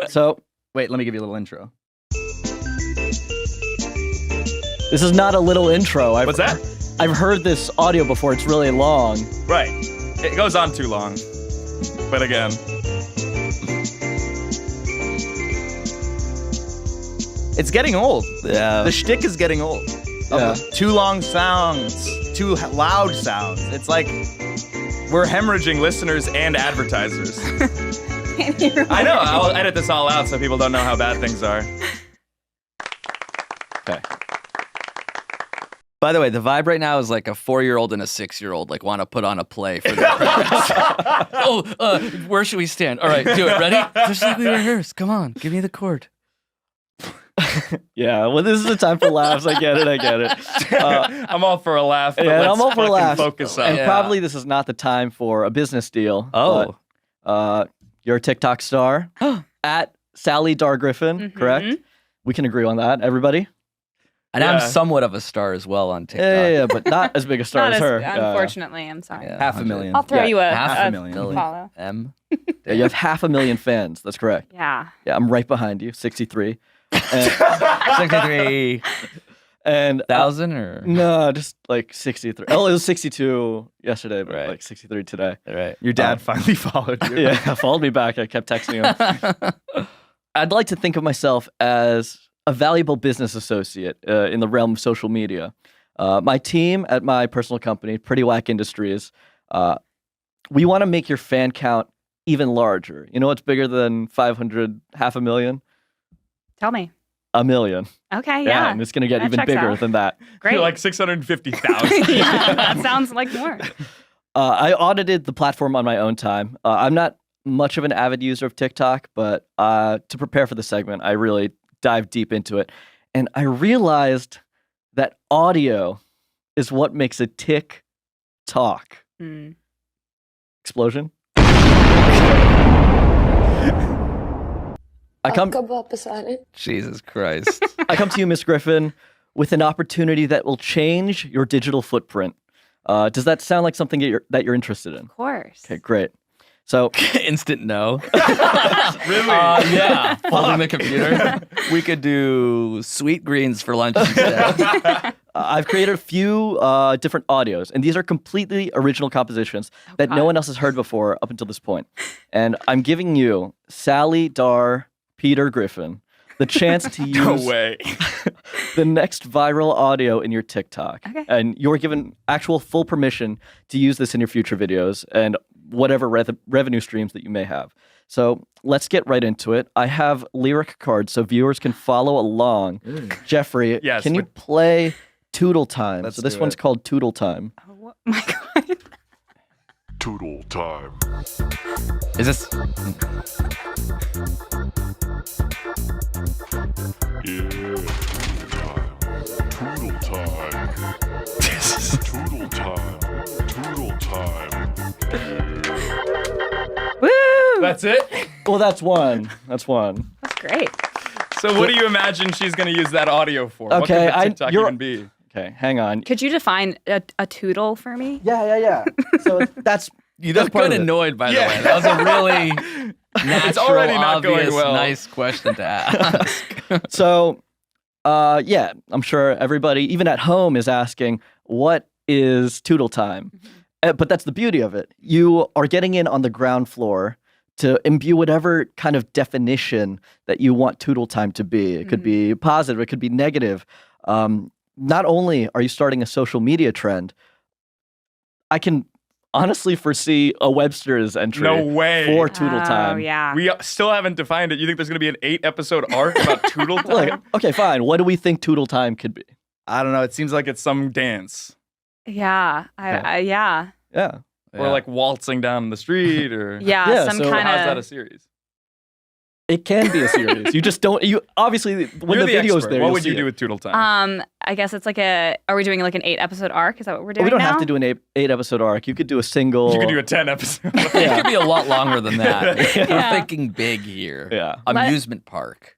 So Wait, let me give you a little intro. this is not a little intro. What's that? I've heard this audio before. It's really long. Right. It goes on too long. But again. It's getting old. Yeah. The shtick is getting old. Yeah. Too long sounds, too loud sounds. It's like we're hemorrhaging listeners and advertisers. I know. I'll edit this all out so people don't know how bad things are. Okay. By the way, the vibe right now is like a 4-year-old and a 6-year-old like want to put on a play for their parents. Where should we stand? All right, do it. Ready? Just like we rehearsed. Come on, give me the chord. Yeah. Well, this is the time for laughs. I get it. I'm all for a laugh. But Yeah, let's I'm all for fucking laughs. Focus And up. Yeah. probably this is not the time for a business deal. Oh. but, you're a TikTok star at Sally Darr Griffin, correct? We can agree on that, everybody. And Yeah. I'm somewhat of a star as well on TikTok. Yeah, but not as big a star Not as her. unfortunately, I'm sorry. Yeah, 500,000. I'll throw Yeah, you a 500,000. follow. M. Yeah, you have 500,000 fans. That's correct. Yeah. Yeah, I'm right behind you, 63. And, 63 and thousand or no, just like 63. Oh, it was 62 yesterday, but Right. like 63 today. right. Your dad finally followed you. Yeah, followed me back. I kept texting him. I'd like to think of myself as a valuable business associate in the realm of social media. My team at my personal company, Pretty Whack Industries, we want to make your fan count even larger. You know what's bigger than 500, 500,000? Tell me. 1 million. Okay, yeah. And it's going to get That even checks bigger out. than that. Great. You're like 650,000. Yeah, that sounds like more. I audited the platform on my own time. I'm not much of an avid user of TikTok, but to prepare for the segment, I really dived deep into it. And I realized that audio is what makes a tick talk. Mm. Explosion. I Jesus Christ. come to you, Miss Griffin, with an opportunity that will change your digital footprint. Does that sound like something that you're interested in? Of course. Okay, great. So, Instant no. Really? Yeah. Folding the computer. We could do sweet greens for lunch instead. I've created a few different audios, and these are completely original compositions that no one else has heard before up until this point. And I'm giving you, Sally, Darr, Peter, Griffin, the chance to use No way. the next viral audio in your TikTok. Okay. And you're given actual full permission to use this in your future videos and whatever revenue streams that you may have. So let's get right into it. I have lyric cards so viewers can follow along. Jeffrey, Yes, can you but- play Toodle Time? Let's So this do one's it. called Toodle Time. Oh my God. Toodle time. Is this Yeah. Toodle time. Toodle time. Toodle time. Woo! That's it? Well, that's one. That's one. That's great. So what do you imagine she's going to use that audio for? Okay, what could the TikTok you're- even be? Okay, hang on. Could you define a toodle for me? Yeah. So that's You that's look part good of it. annoyed, by the Yeah. way. That was a really natural, already not going obvious, well. nice question to ask. So, yeah, I'm sure everybody, even at home, is asking, what is Toodle Time? But that's the beauty of it. You are getting in on the ground floor to imbue whatever kind of definition that you want Toodle Time to be. It could be positive, it could be negative. Not only are you starting a social media trend, I can honestly foresee a Webster's entry No way. for Toodle Oh, Time. yeah. We still haven't defined it. You think there's going to be an 8-episode arc about Toodle Time? Like, okay, fine. What do we think Toodle Time could be? I don't know. It seems like it's some dance. Yeah. Yeah. Yeah. Or like waltzing down the street or... Yeah. Yeah, Some so kind How's that a of. series? It can be a series. You just don't. You obviously when You're the the video's expert. there. What you'll would you see do it. with Toodle Time? I guess it's like a. Are we doing like an 8-episode arc? Is that what we're doing? We don't now? have to do an 8-episode arc. You could do a single. You could do a 10 episode. It could be a lot longer than that. Yeah. We're thinking big here. Yeah. Amusement park.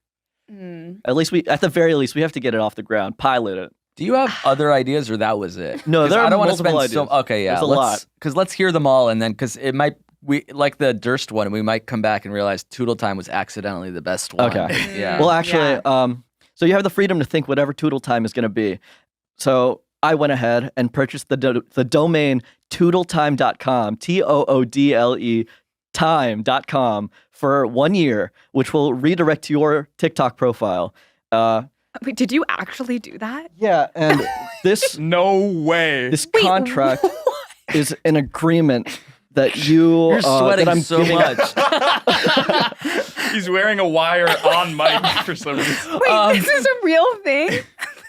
At the very least, we have to get it off the ground. Pilot it. Do you have other ideas, or that was it? No, 'Cause there are I don't want to multiple spend so. ideas. Okay, yeah, There's a lot. Because let's hear them all, and then because it might we like the Durst one, we might come back and realize Toodle Time was accidentally the best one. Okay. Yeah. Well, actually, so you have the freedom to think whatever Toodle Time is going to be. So I went ahead and purchased the domain toodletime.com, TOODLE time.com for 1 year, which will redirect to your TikTok profile. Wait, did you actually do that? Yeah, and this No way. this contract is an agreement that you You're sweating that I'm so giving, much. He's wearing a wire on mic for some reason. Wait, this is a real thing?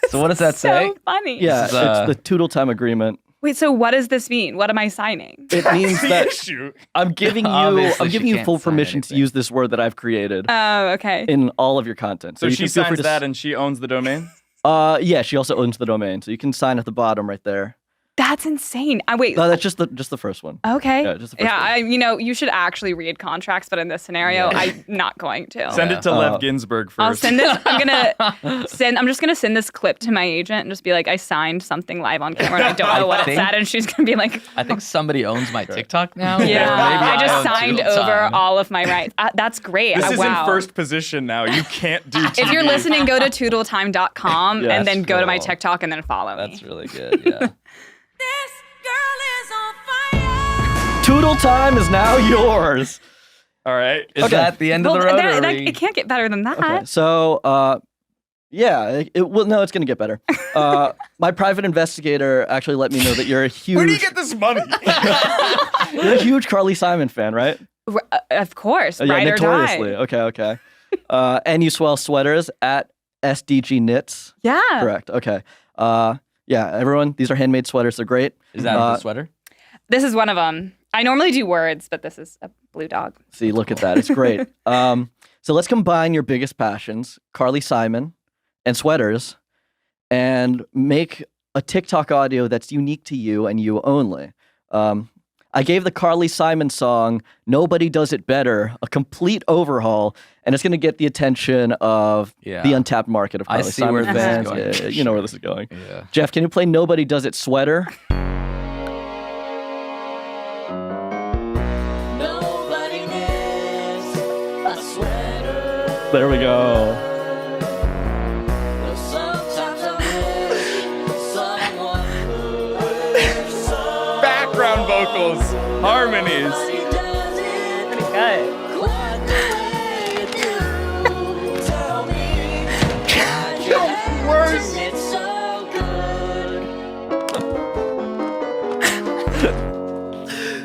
So what does that say? So funny. Yeah, This is, it's the Toodle Time agreement. Wait, so what does this mean? What am I signing? It means The that issue. I'm giving Obviously, she you can't full sign permission to anything. use this word that I've created Oh, okay. in all of your content. So you she can feel free signs to that and she owns the domain? yeah, she also owns the domain, so you can sign at the bottom right there. That's insane. Wait. No, that's just the first one. Okay. Yeah, just the first one. You should actually read contracts, but in this scenario, I'm not going to. Send it to Lev Ginsburg first. I'll send this. I'm just gonna send this clip to my agent and just be like, I signed something live on camera and I don't know what it said, and she's gonna be like, I think somebody owns my TikTok now. yeah, I just own signed Toodle over Time. all of my rights. That's great. This is wow. in first position now. You can't do TV. If you're listening, go to toodletime.com Yes, and then go to my cool. TikTok and then follow me. That's really good. Yeah. Toodle Time is now yours. All right. Is that the end of the road? or It can't get better than that. Okay, so yeah, no, it's gonna get better. My private investigator actually let me know that you're a huge. Where do you get this money? You're a huge Carly Simon fan, right? Of course, Yeah, ride or notoriously. die. Okay. And you swell sweaters at SDG Knits. Yeah. Correct. Okay. Yeah, everyone, these are handmade sweaters. They're great. Is that the sweater? This is one of them. I normally do words, but this is a blue dog. See, look at that. It's great. So let's combine your biggest passions, Carly Simon and sweaters, and make a TikTok audio that's unique to you and you only. I gave the Carly Simon song, Nobody Does It Better, a complete overhaul, and it's going to get the attention of the untapped market of Carly see Simon where this is fans. going. Yeah, you know where this is going. Yeah. Geoff, can you play Nobody Does It Sweater? Nobody needs a sweater. There we go. Sometimes I wish someone Background vocals, harmonies. Pretty good. Worse. It's so good.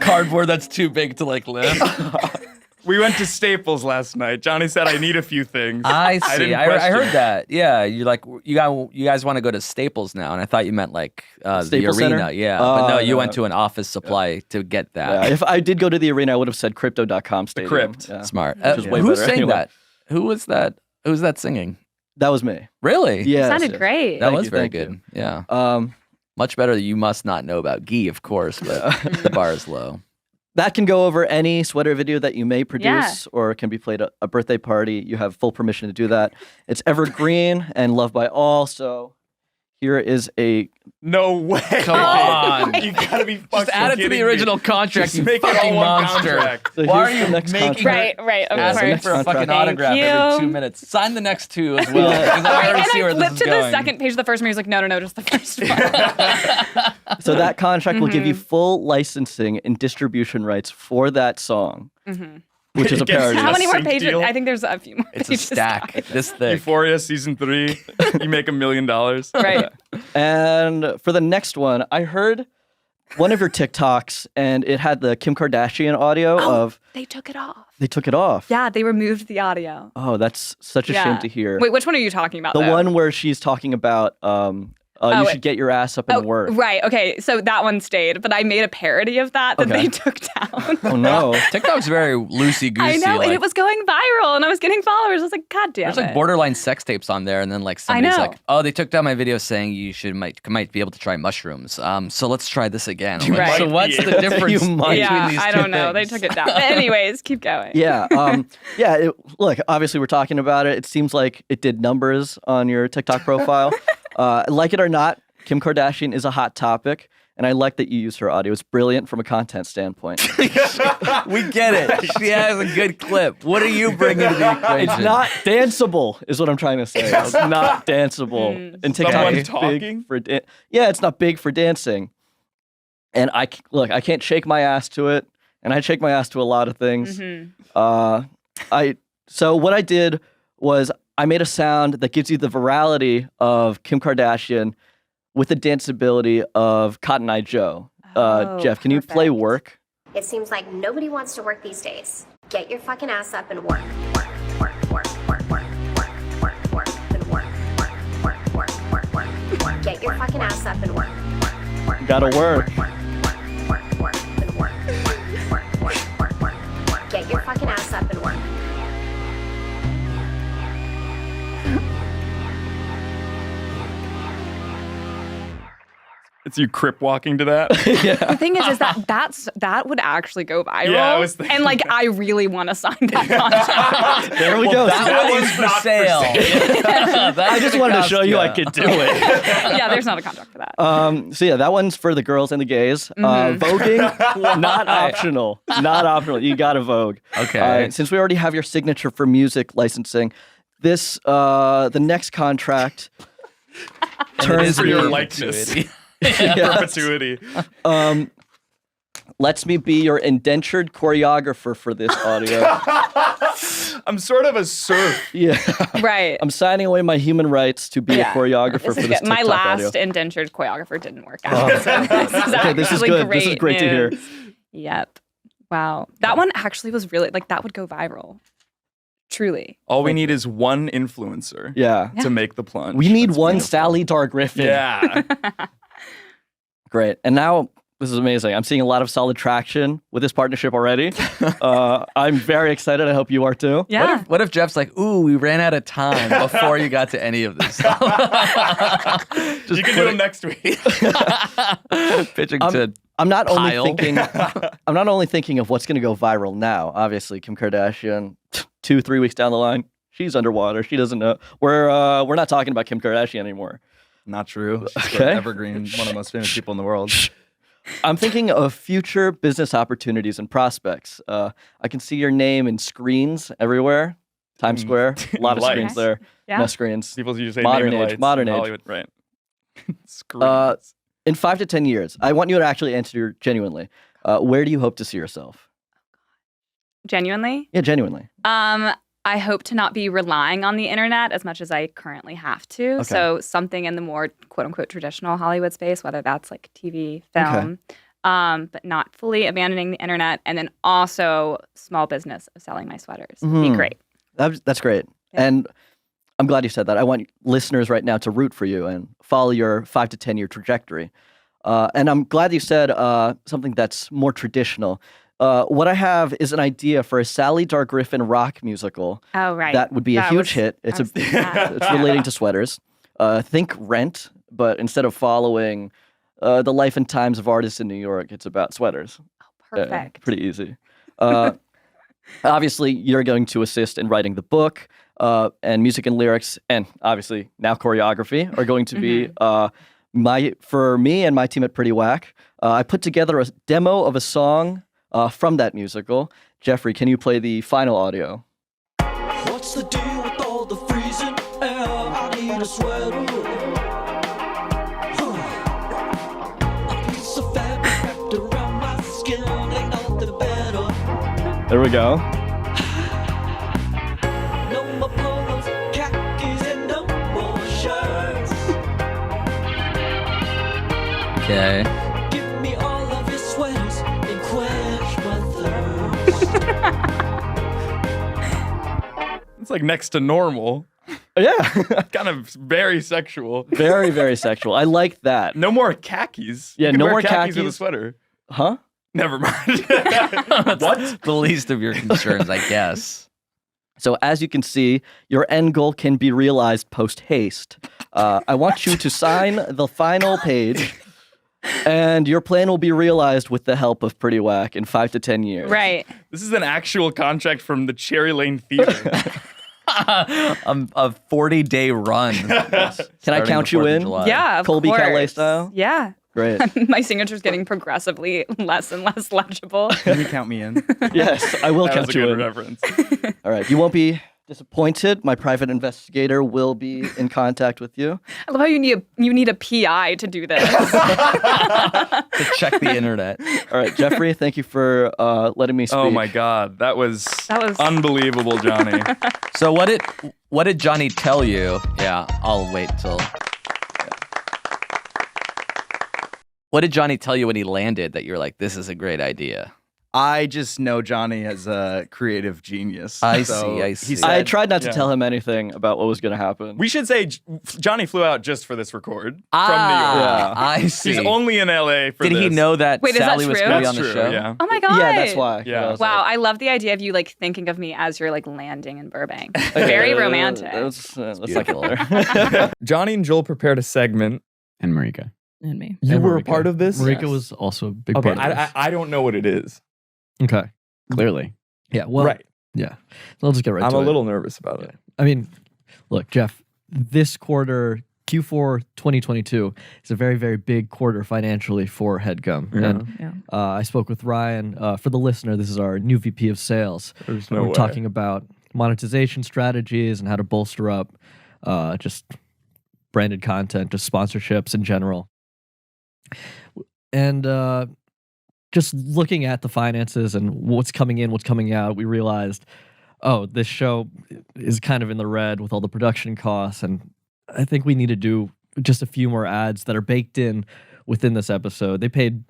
Cardboard that's too big to like lift. We went to Staples last night. Johnny said I need a few things. I see. didn't I question heard it. that. Yeah, you guys want to go to Staples now, and I thought you meant like the Staples arena. Center? Yeah, but no, you no. went to an office supply to get Yeah, that. if I did go to the arena, I would have said crypto.com stadium. Crypt. Yeah. Smart. Which is way Who better sang anyway. that? Who was that? Who's that singing? That was me. Really? Yeah. Sounded great. That Thank was you, very thank good. you. Yeah. Much better. You must not know about Guy, of course, but the bar is low. That can go over any sweater video that you may produce or can be played at a birthday party. You have full permission to do that. It's evergreen and loved by all. So here is a... No way. Come on. You gotta be fucking Just add it to the kidding original me. contract, Just you make it all fucking one monster. contract. So Why are here's the you next making contract. Right, of asking course. for a fucking Thank autograph every 2 you. minutes? Sign the next two as well. Yeah. Because I already And see I where this flipped is to going. the second page of the first one. He was like, no, just the first one. So that contract will give you Mm-hmm. full licensing and distribution rights for that song, which is a It gets parody. How many more sync pages? deal? I think there's a few more It's a pages. stack this thick. Euphoria season 3. You make $1 million. Right. And for the next one, I heard one of your TikToks, and it had the Kim Kardashian audio of... They took it off. They took it off. Yeah, they removed the audio. Oh, that's such a shame to hear. Wait, which one are you talking about? The though? one where she's talking about you should get your ass up and work. Right. Okay. So that one stayed, but I made a parody of that they took down. Oh no. TikTok's very loosey goosey. I know, like, and it was going viral, and I was getting followers. I was like, God damn there's it. like borderline sex tapes on there, and then like somebody's know. like, "Oh, they took down my video saying you might be able to try mushrooms. So let's try this again." I'm like, Right. So what's the difference You between might. these Yeah, I two don't know. things? They took it down. But anyways, keep going. Yeah. Look, obviously we're talking about it. It seems like it did numbers on your TikTok profile. Like it or not, Kim Kardashian is a hot topic, and I like that you use her audio. It's brilliant from a content standpoint. We get it. She has a good clip. What are you bringing to the equation? It's not danceable, is what I'm trying to say. It's not danceable. And TikTok Someone is talking? big for it's not big for dancing. And I can't shake my ass to it, and I shake my ass to a lot of things. So what I did was I made a sound that gives you the virality of Kim Kardashian with the danceability of Cotton Eye Joe. Geoff, can you play Work? It seems like nobody wants to work these days. Get your fucking ass up and work. Work, work, work, work, work, work, work, work, and work. Work, work, work, work, work, work. Get your fucking ass up and work. Work, work, Gotta work. work, work, work, and work. Work, work, work, work, work. Get your fucking ass up and work. It's you crip walking to that. The thing is that would actually go viral. Yeah, I was thinking and like I really want to sign that contract. There we go. That one's for sale. I just wanted to show you I could do it. Yeah, there's not a contract for that. So yeah, that one's for the girls and the gays. Voguing, not optional. Not optional. You got to Vogue. Okay. Since we already have your signature for music licensing, this the next contract turns for your me- likeness. Yeah. Perpetuity. Lets me be your indentured choreographer for this audio. I'm sort of a serf. Yeah. Right. I'm signing away my human rights to be a choreographer for This is this good. My TikTok last audio. indentured choreographer didn't work out. So this is Okay, this is actually good. This is great to hear. news. Yep. Wow. That one actually was really like that would go viral. Truly. All we need is one influencer Yeah. to make the plunge. We need That's one beautiful. Sally Darr Griffin. Yeah. Great. And now this is amazing. I'm seeing a lot of solid traction with this partnership already. I'm very excited. I hope you are too. Yeah. What if Jeff's like, ooh, we ran out of time before you got to any of this stuff? You can do them next week. Pitching to I'm not only Kyle. thinking I'm not only thinking of what's going to go viral now. Obviously, Kim Kardashian 2-3 weeks down the line, she's underwater. She doesn't know. We're not talking about Kim Kardashian anymore. Not true. She's Okay. evergreen, one of the most famous people in the world. I'm thinking of future business opportunities and prospects. I can see your name in screens everywhere. Times Square, a lot of Lights. screens there. Yeah. No screens. People usually say Modern name and age, lights modern in age. Hollywood. Right. Screens. In 5 to 10 years, I want you to actually answer genuinely. Where do you hope to see yourself? Genuinely? Yeah, genuinely. I hope to not be relying on the internet as much as I currently have to. Okay. So something in the more quote unquote traditional Hollywood space, whether that's like TV, film, but not fully abandoning the internet. And then also small business of selling my sweaters. Would be Mhm. great. That's great. Yeah. And I'm glad you said that. I want listeners right now to root for you and follow your 5 to 10 year trajectory. And I'm glad you said something that's more traditional. What I have is an idea for a Sally Darr Griffin rock musical. Oh, right. That would be a That huge was- hit. It's I was thinking that. it's relating to sweaters. Think Rent, but instead of following the life and times of artists in New York, it's about sweaters. Perfect. Pretty easy. Obviously, you're going to assist in writing the book, and music and lyrics, and obviously now choreography are going to be for me and my team at Pretty Whack. I put together a demo of a song from that musical. Jeffrey, can you play the final audio? What's the deal with all the freezing air? I need a sweater. A piece of fabric wrapped around my skin, ain't nothing better. There we go. No more polos, khakis, and no more shirts. Okay. Give me all of your sweaters and quench my thirst. It's like next to normal. Yeah. Kind of very sexual. Very, very sexual. I like that. No more khakis. Yeah, You can no wear more with a khakis. sweater. Huh? Never mind. What? The least of your concerns, I guess. So as you can see, your end goal can be realized post-haste. I want you to sign the final page, and your plan will be realized with the help of Pretty Whack in 5 to 10 years. Right. This is an actual contract from the Cherry Lane Theater. A 40-day run. Can I count you in? Yeah, of Colby course. Calais style? Yeah. Great. My signature's getting progressively less and less legible. Can you count me in? Yes, I will That was count a you good in. reference. All right. You won't be disappointed. My private investigator will be in contact with you. I love how you need a PI to do this. To check the internet. All right, Jeffrey, thank you for letting me speak. Oh my God, that was unbelievable, Johnny. So what did Johnny tell you? Yeah, I'll wait till. What did Johnny tell you when he landed that you were like, this is a great idea? I just know Johnny as a creative genius. I So see. he said- I tried not to Yeah. tell him anything about what was going to happen. We should say Johnny flew out just for this record from Ah, New York. I see. He's only in LA for Did this. he know that Wait, is that Sally was true? going to be That's on the true, show? yeah. Oh my God. Yeah, that's why. Yeah. I was Wow, like, I love the idea of you like thinking of me as you're like landing in Burbank. Very romantic. Let's not beautiful. go there. Johnny and Joel prepared a segment. And Marika. and me. You And were a Marika. part of this? Marika Yes. was also a big Okay, part of this. I don't know what it is. Okay. Clearly. Yeah. Well. Right. Yeah. So I'll just get right I'm to a it. little nervous about it. I mean, look, Geoff, this quarter, Q4 2022, is a very, very big quarter financially for Headgum. Yeah. And I spoke with Ryan. For the listener, this is our new VP of sales. There's And no we're way. talking about monetization strategies and how to bolster up just branded content, just sponsorships in general. And just looking at the finances and what's coming in, what's coming out, we realized, oh, this show is kind of in the red with all the production costs. And I think we need to do just a few more ads that are baked in within this episode. They paid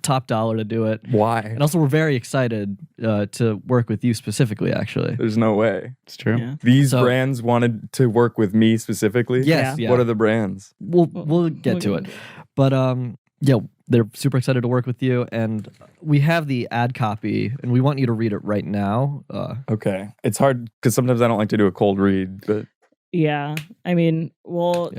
top dollar to do it. Why? And also, we're very excited to work with you specifically, actually. There's no way. It's true. Yeah. These So- brands wanted to work with me specifically? Yes. Yeah. What are the brands? We'll get to it. But yeah, they're super excited to work with you. And we have the ad copy, and we want you to read it right now. Okay. It's hard because sometimes I don't like to do a cold read, but Yeah. I mean, we'll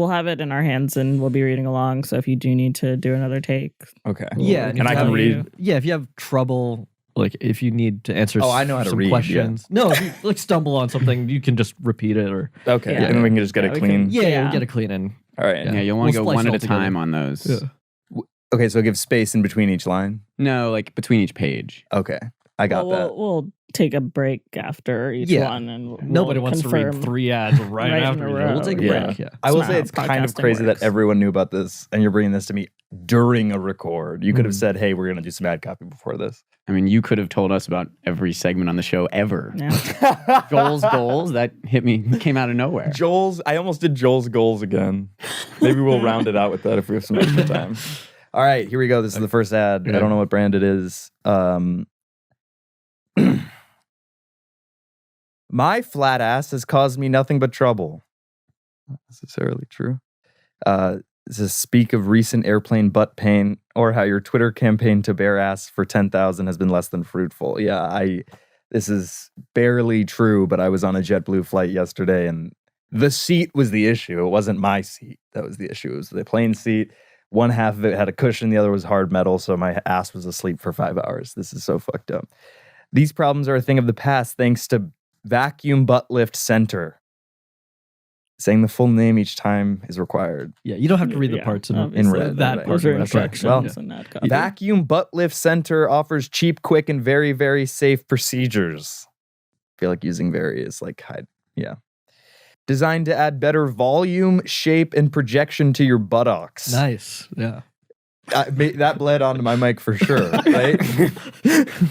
have it in our hands and we'll be reading along. So if you do need to do another take. okay. Yeah. And I can read. Yeah, if you have trouble, like if you need to answer Oh, I know how to some read, yeah. questions. No, if you like stumble on something, you can just repeat it or Okay. Yeah. And then we can just get it we clean. yeah, we'll get it clean and All right. Yeah, you'll want to We'll go splice one it at all a time together. on those. Yeah. Okay, so give space in between each line. No, like between each page. Okay. I got Well, that. we'll take a break after each Yeah. one and we'll Nobody wants to read confirm 3 ads right, right in after a each other. We'll row. take a Yeah. break. Yeah. I will not say how it's kind of podcasting crazy works. that everyone knew about this and you're bringing this to me during a record. You could have Mhm. said, hey, we're going to do some ad copy before this. I mean, you could have told us about every segment on the show ever. Yeah. Goals. That came out of nowhere. I almost did Joel's goals again. Maybe we'll round it out with that if we have some extra time. All right, here we go. This is the first ad. I don't know what brand it is. My flat ass has caused me nothing but trouble. Not necessarily true. This is speak of recent airplane butt pain or how your Twitter campaign to bare ass for 10,000 has been less than fruitful. Yeah, this is barely true, but I was on a JetBlue flight yesterday and the seat was the issue. It wasn't my seat. That was the issue. It was the plane seat. One half of it had a cushion, the other was hard metal, so my ass was asleep for 5 hours. This is so fucked up. These problems are a thing of the past thanks to Vacuum Butt Lift Center. Saying the full name each time is required. Yeah, you don't have to read the parts in obviously. red. That part Those are in red. instructions Well, and ad copy. Vacuum Butt Lift Center offers cheap, quick, and very, very safe procedures. I feel like using very is like hide. Yeah. Designed to add better volume, shape, and projection to your buttocks. Nice. Yeah. That bled onto my mic for sure, right?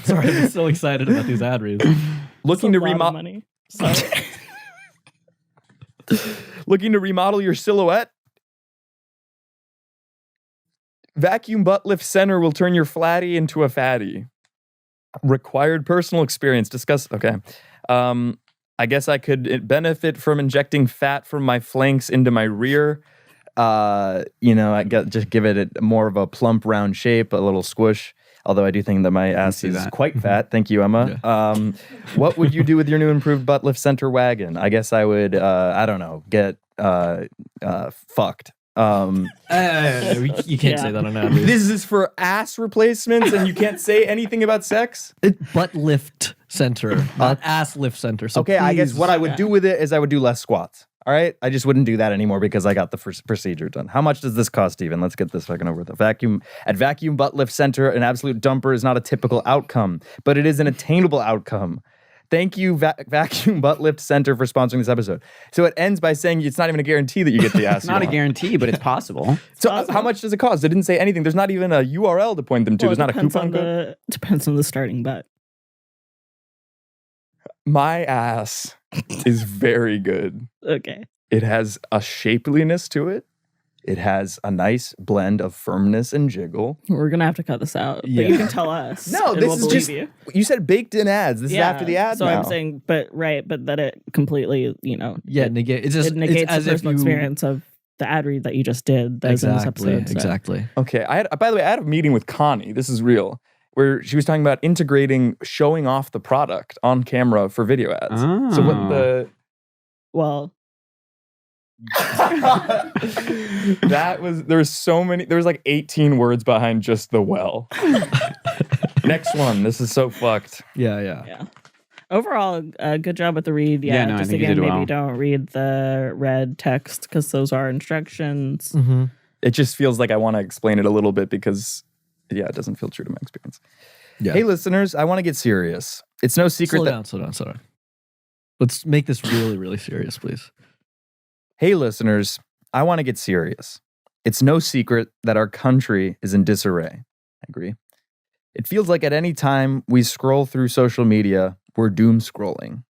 Sorry, I'm so excited about these ad reads. Looking to It's a lot of remodel. money. Sorry. Looking to remodel your silhouette? Vacuum Butt Lift Center will turn your flatty into a fatty. Required personal experience. Discuss. Okay. I guess I could benefit from injecting fat from my flanks into my rear. Just give it more of a plump, round shape, a little squish. Although I do think that my ass see is that. quite fat. Thank you, Emma. What would you do with your new improved butt lift center wagon? I guess I would, I don't know, get fucked. You can't say that on ad reads. This is for ass replacements and you can't say anything about sex? Butt lift center, not ass lift center. So Okay, I guess please- what I would do with it is I would do less squats. All right? I just wouldn't do that anymore because I got the first procedure done. How much does this cost even? Let's get this fucking over with. At Vacuum Butt Lift Center, an absolute dumper is not a typical outcome, but it is an attainable outcome. Thank you, Vacuum Butt Lift Center, for sponsoring this episode. So it ends by saying it's not even a guarantee that you get the ass. It's not a guarantee, but it's possible. So how much does it cost? It didn't say anything. There's not even a URL to point them to. Well, There's not a depends coupon on code. Depends on the starting bet. My ass is very good. Okay. It has a shapeliness to it. It has a nice blend of firmness and jiggle. We're gonna have to cut this out. But Yeah. you can tell us. No, and this we'll is believe just you. you said baked in ads. This is after the ad So now. I'm saying, but that it completely, Yeah, negate. It's just it negates it's as the if personal you experience of the ad read that you just did. That is in this exactly, episode. So. exactly. Okay, by the way, I had a meeting with Connie. This is real, where she was talking about integrating showing off the product on camera for video ads. So what the Well, There was like 18 words behind just the well. Next one. This is so fucked. Yeah. Overall, good job with the read. Yeah, no, I just think you again, did maybe well. don't read the red text because those are instructions. Mm-hmm. It just feels like I want to explain it a little bit because, yeah, it doesn't feel true to my experience. Yeah. Hey, listeners, I want to get serious. It's no secret Slow down. Let's make this really, really serious, please. Hey, listeners, I want to get serious. It's no secret that our country is in disarray. I agree. It feels like at any time we scroll through social media, we're doom scrolling.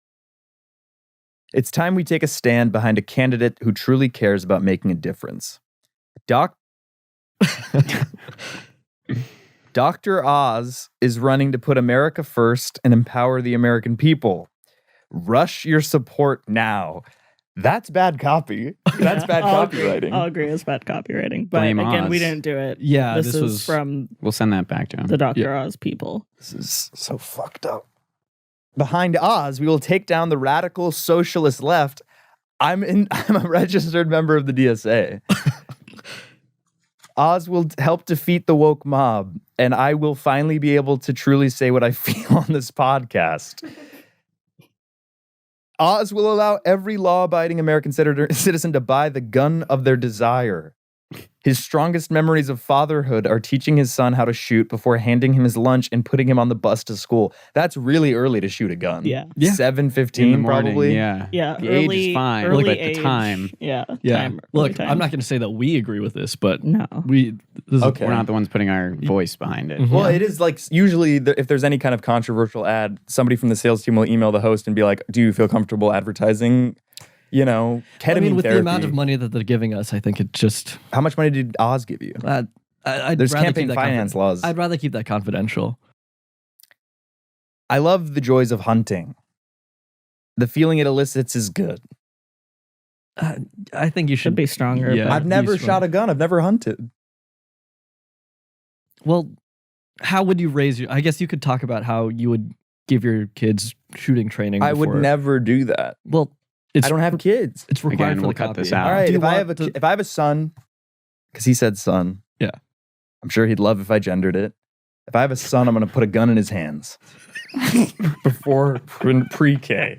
It's time we take a stand behind a candidate who truly cares about making a difference. Dr. Oz is running to put America first and empower the American people. Rush your support now. That's bad copy. That's bad copywriting. I'll agree it's bad copywriting. But Blame again, we Oz. didn't do it. Yeah, this this is was- from We'll send that back to him. the Dr. Oz people. This is so fucked up. Behind Oz, we will take down the radical socialist left. I'm a registered member of the DSA. Oz will help defeat the woke mob, and I will finally be able to truly say what I feel on this podcast. Oz will allow every law-abiding American citizen to buy the gun of their desire. His strongest memories of fatherhood are teaching his son how to shoot before handing him his lunch and putting him on the bus to school. That's really early to shoot a gun. Yeah. 7:15 probably. Yeah. Yeah, The age early- is fine, early but age. the time. Yeah. Yeah. Time, Look, early time. I'm not going to say that we agree with this, but No. this is Okay. We're not the ones putting our voice behind it. Mhm. Well, it is like usually if there's any kind of controversial ad, somebody from the sales team will email the host and be like, "Do you feel comfortable advertising, ketamine I mean, with therapy?" the amount of money that they're giving us, I think it just. How much money did Oz give you? I'd There's rather campaign keep that finance laws. I'd rather keep that confidential. I love the joys of hunting. The feeling it elicits is good. I think you Should should be stronger. Yeah. but- I've never be shot strong. a gun. I've never hunted. Well, how would you raise your? I guess you could talk about how you would give your kids shooting training. I would before- never do that. Well, I don't have kids. It's required Again, for we'll the cut copy. this out. All right, Do you if I want have a son, because he said son. Yeah. I'm sure he'd love if I gendered it. If I have a son, I'm going to put a gun in his hands before pre-K.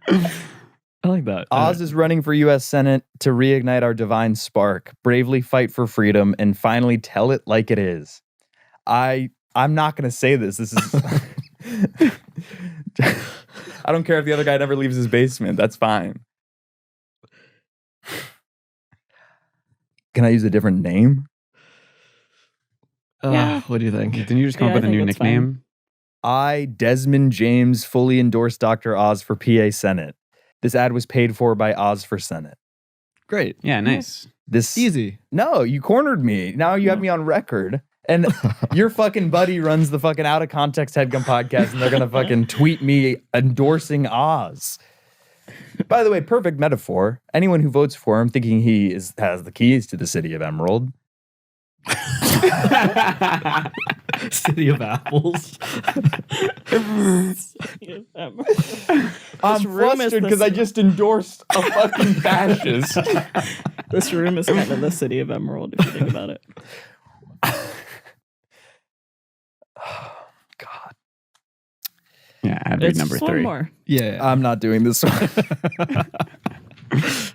I like that. Oz is running for U.S. Senate to reignite our divine spark, bravely fight for freedom, and finally tell it like it is. I'm not going to say this. This is. I don't care if the other guy never leaves his basement. That's fine. Can I use a different name? Yeah. What do you think? Didn't you just come Yeah, up with I a new think that's fine. nickname? I, Desmond James, fully endorse Dr. Oz for PA Senate. This ad was paid for by Oz for Senate. Great. Yeah, nice. This Easy. No, you cornered me. Now you have me on record. And your fucking buddy runs the fucking out of context Headgum podcast, and they're gonna fucking tweet me endorsing Oz. By the way, perfect metaphor. Anyone who votes for him thinking he has the keys to the city of Emerald. City of Apples. I'm flustered because I just endorsed a fucking fascist. This room is kind of the city of Emerald, if you think about it. God. Yeah, ad read It's number just one 3. more. Yeah. I'm not doing this one.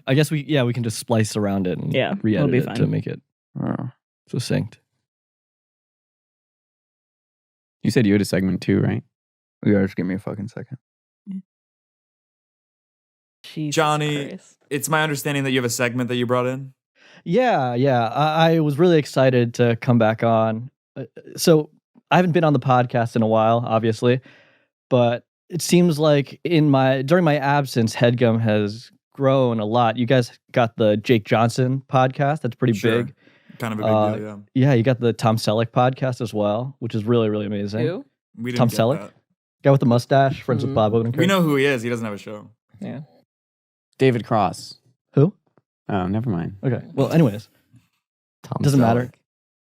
I guess we can just splice around it and Yeah, re-edit it'll be it fine. to make it succinct. You said you had a segment too, right? You guys give me a fucking second. Jesus Johnny, Christ. it's my understanding that you have a segment that you brought in. Yeah. I was really excited to come back on. So I haven't been on the podcast in a while, obviously, but it seems like during my absence, Headgum has grown a lot. You guys got the Jake Johnson podcast. That's pretty Sure. big. Kind of a big deal, yeah. Yeah, you got the Tom Selleck podcast as well, which is really, really amazing. Who? We didn't Tom get Selleck? that. Guy with the mustache, friends with Bob Odenkirk. We know who he is. He doesn't have a show. Yeah. David Cross. Who? Oh, never mind. Okay. Well, anyways, Tom doesn't Selleck. matter.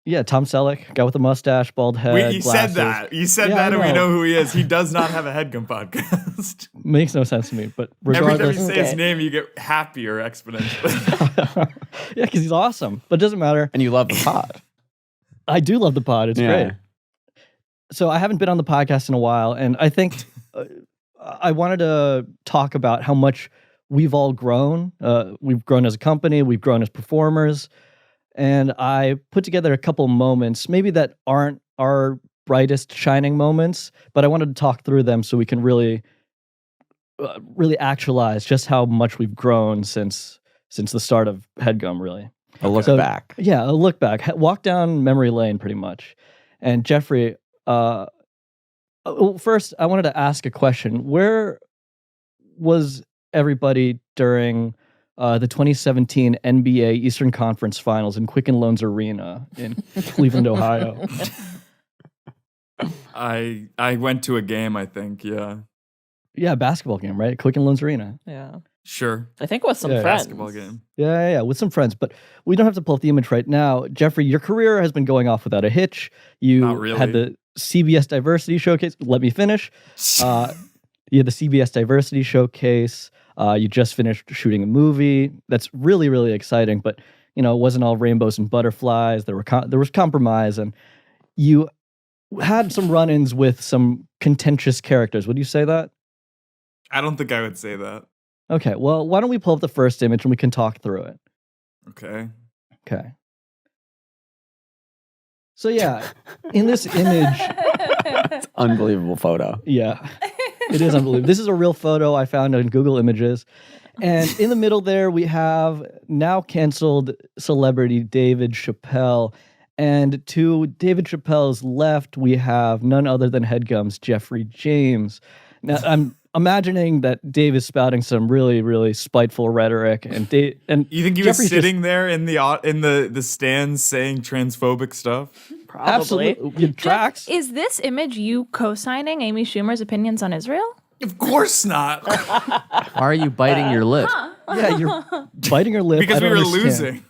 Yeah, Tom Selleck, guy with a mustache, bald head, You glasses. said that. You said Yeah, that, I and we know. know who he is. He does not have a Headgum podcast. Makes no sense to me, but Every time regardless. you say his name, you get happier exponentially. Yeah, because he's awesome, but it doesn't matter. And you love the pod. I do love the pod. It's Yeah. great. So I haven't been on the podcast in a while, and I think I wanted to talk about how much we've all grown. We've grown as a company. We've grown as performers. And I put together a couple moments, maybe that aren't our brightest shining moments, but I wanted to talk through them so we can really actualize just how much we've grown since the start of Headgum, really. A look back. Yeah, a look back. Walk down memory lane, pretty much. And Jeffrey, first, I wanted to ask a question. Where was everybody during the 2017 NBA Eastern Conference Finals in Quicken Loans Arena in Cleveland, Ohio? I went to a game, I think. Yeah. Yeah, basketball game, right? Quicken Loans Arena. Yeah. Sure. I think with some Yeah. friends. Basketball game. Yeah, with some friends. But we don't have to pull up the image right now. Jeffrey, your career has been going off without a hitch. You Not really. had the CBS Diversity Showcase. Let me finish. You had the CBS Diversity Showcase. You just finished shooting a movie. That's really, really exciting. But, it wasn't all rainbows and butterflies. There was compromise. And you had some run-ins with some contentious characters. Would you say that? I don't think I would say that. Okay, well, why don't we pull up the first image and we can talk through it? Okay. Okay. So yeah, in this image, It's an unbelievable photo. yeah, it is unbelievable. This is a real photo I found on Google Images. And in the middle there, we have now canceled celebrity David Chappelle. And to David Chappelle's left, we have none other than Headgum's Jeffrey James. Now, I'm imagining that Dave is spouting some really, really spiteful rhetoric, and You think he Jeffrey's was sitting there in the stands saying transphobic stuff? Probably. Absolutely, it tracks. Is this image you co-signing Amy Schumer's opinions on Israel? Of course not. Why are you biting your lip? Yeah, you're biting your lip Because I we don't were understand. losing.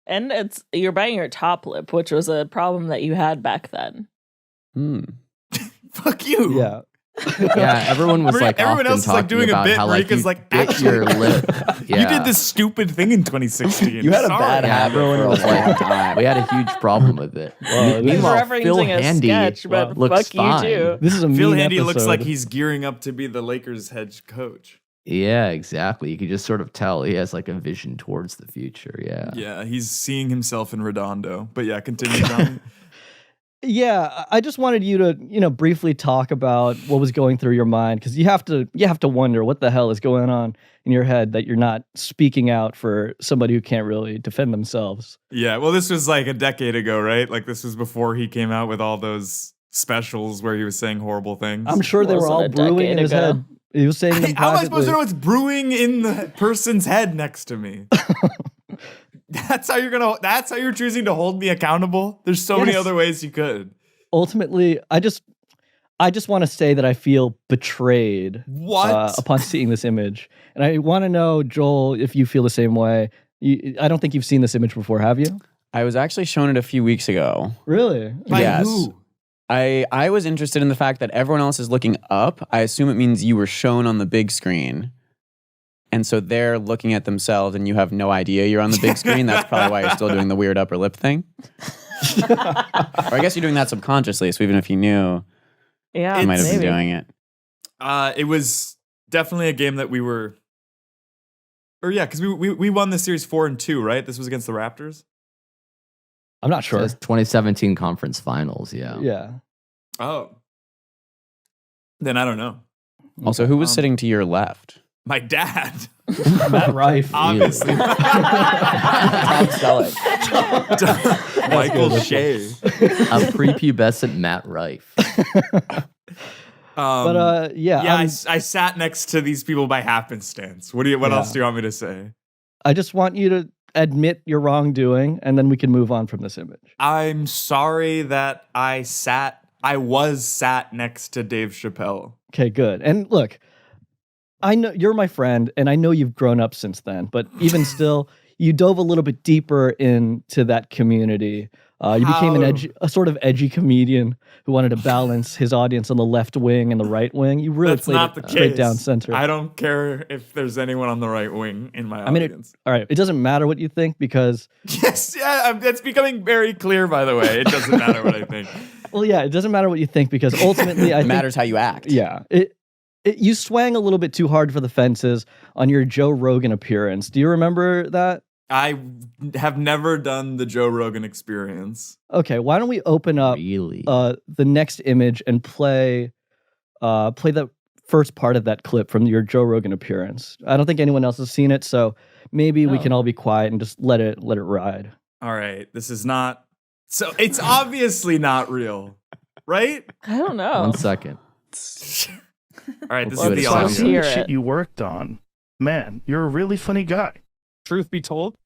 And you're biting your top lip, which was a problem that you had back then. Fuck you. Yeah. Yeah, everyone was like everyone often else is like talking doing a about bit. how like Marika's you like, bit actually, your lip. Yeah. You did this stupid thing in 2016. You had a Sorry. bad habit for a long time. We had a huge problem with it. Well, Meanwhile, We're Phil referencing a Handy sketch, but looks fuck you fine. too. This is a Phil mean Handy looks episode. like he's gearing up to be the Lakers head coach. Yeah, exactly. You could just sort of tell he has like a vision towards the future. Yeah. Yeah, he's seeing himself in Redondo. But yeah, continue, Johnny. Yeah, I just wanted you to, briefly talk about what was going through your mind, because you have to wonder what the hell is going on in your head that you're not speaking out for somebody who can't really defend themselves. Yeah, well, this was like a decade ago, right? Like this was before he came out with all those specials where he was saying horrible things. I'm sure they were Wasn't all a brewing in decade his ago. head. He was saying them How am I supposed to privately. know what's brewing in the person's head next to me? That's how you're choosing to hold me accountable? There's so many Yes. other ways you could. Ultimately, I just want to say that I feel betrayed What? upon seeing this image. And I want to know, Joel, if you feel the same way. I don't think you've seen this image before, have you? I was actually shown it a few weeks ago. Really? By Yes. who? I was interested in the fact that everyone else is looking up. I assume it means you were shown on the big screen. And so they're looking at themselves and you have no idea you're on the big screen. That's probably why you're still doing the weird upper lip thing. Or I guess you're doing that subconsciously. So even if you knew, Yeah, you might have been maybe. doing it. It was definitely a game that we were, or yeah, because we won the series 4-2, right? This was against the Raptors. I'm not sure. Says 2017 conference finals. Yeah. Yeah. Oh, then I don't know. Also, who was sitting to your left? My dad, Matt Rife. obviously. Tom Selleck. Michael Shea. A prepubescent Matt Rife. But Yeah, I'm- I sat next to these people by happenstance. What else do you want me to say? I just want you to admit your wrongdoing, and then we can move on from this image. I'm sorry that I was sat next to Dave Chappelle. Okay, good. And look, I know you're my friend, and I know you've grown up since then, but even still, you dove a little bit deeper into that community You became a sort of edgy comedian who wanted to balance his audience on the left wing and the right wing. You really That's played not it the straight case. down center. I don't care if there's anyone on the right wing in my audience. All right, it doesn't matter what you think because Yes, yeah, it's becoming very clear, by the way. It doesn't matter what I think. well, yeah, it doesn't matter what you think because ultimately, It matters how you act. Yeah, you swang a little bit too hard for the fences on your Joe Rogan appearance. Do you remember that? I have never done the Joe Rogan experience. Okay, why don't we open up the next image and play the first part of that clip from your Joe Rogan appearance. I don't think anyone else has seen it, so maybe we can all be quiet and just let it ride. All right, this is not. So it's obviously not real, right? I don't know. 1 second. All right, this Let's is the hear audio. hear shit it. you worked on. Man, you're a really funny guy. Truth be told,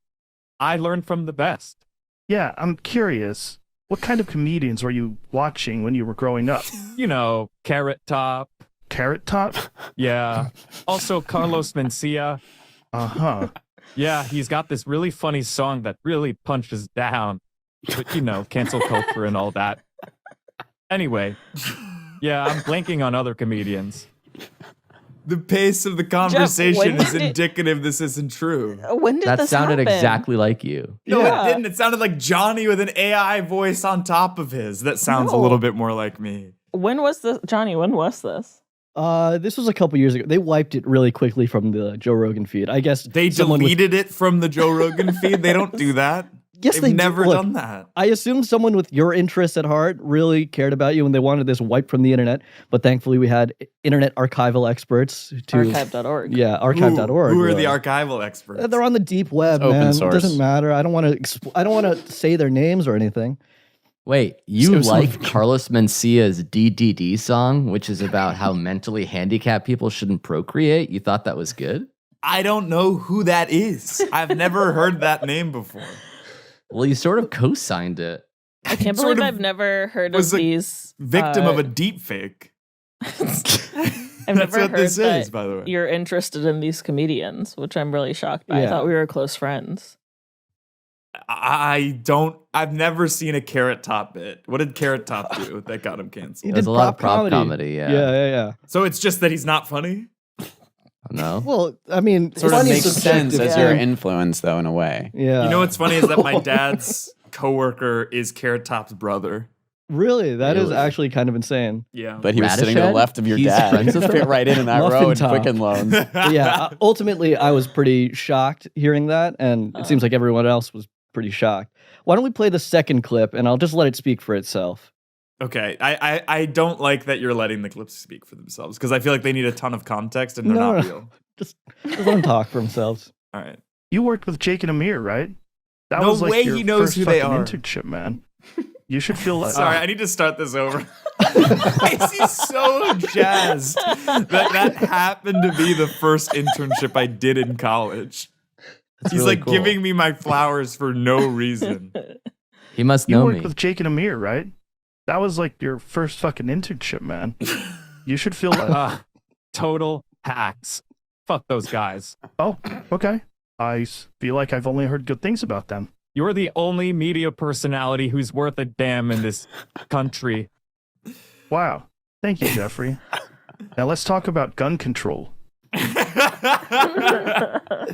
I learned from the best. Yeah, I'm curious. What kind of comedians were you watching when you were growing up? You know, Carrot Top. Carrot Top? Yeah. Also, Carlos Mencia. Uh-huh. Yeah, he's got this really funny song that really punches down. But, you know, cancel culture and all that. Anyway, yeah, I'm blanking on other comedians. The pace of the conversation when is did it- indicative this isn't true. When did That this sounded happen? exactly like you. No, Yeah. it didn't. It sounded like Johnny with an AI voice on top of his. That sounds a No. little bit more like me. When was this, Johnny? When was this? This was a couple years ago. They wiped it really quickly from the Joe Rogan feed. I guess They someone with- deleted it from the Joe Rogan feed. They don't do that. Yes, They've they do. never Look, done that. I assume someone with your interests at heart really cared about you and they wanted this wiped from the internet. But thankfully, we had internet archival experts to Archive.org. Yeah, archive.org. Who are the archival experts? They're on the deep web, It's open man. source. It doesn't matter. I don't want to say their names or anything. Wait, you So- like Carlos Mencia's DDD song, which is about how mentally handicapped people shouldn't procreate? You thought that was good? I don't know who that is. I've never heard that name before. Well, you sort of co-signed it. I can't Sort believe of I've never heard was of a these. Victim of a deep fake. I've That's never what heard this that is, by the way. you're interested in these comedians, which I'm really shocked by. I Yeah. thought we were close friends. I've never seen a Carrot Top bit. What did Carrot Top do that got him He canceled? There's did a lot of prop comedy, yeah. Yeah. So it's just that he's not funny? No? Well, I mean, Sort of funny makes sense subjective. as your influence, though, in a way. Yeah. You know what's funny is that my dad's coworker is Carrot Top's brother. Really? That is Really? actually kind of insane. Yeah. But he was sitting to the Radished? left of your He's dad. friends with Fit him? right in that Muffin row in top. Quicken Loans. But yeah, ultimately, I was pretty shocked hearing that, and it seems like everyone else was pretty shocked. Why don't we play the second clip, and I'll just let it speak for itself. Okay. I don't like that you're letting the clips speak for themselves because I feel like they need a ton of context and they're No, not no. real. Just let them talk for themselves. All right. You worked with Jake and Amir, right? That No was like way your he knows first who they fucking are. internship, man. You should feel like Sorry, I need to start this over. He's so jazzed that happened to be the first internship I did in college. He's really like cool. giving me my flowers for no reason. He must You know worked me. with Jake and Amir, right? That was like your first fucking internship, man. You should feel like Total hacks. Fuck those guys. oh, okay. Feel like I've only heard good things about them. You're the only media personality who's worth a damn in this country. Wow. Thank you, Jeffrey. Now let's talk about gun control.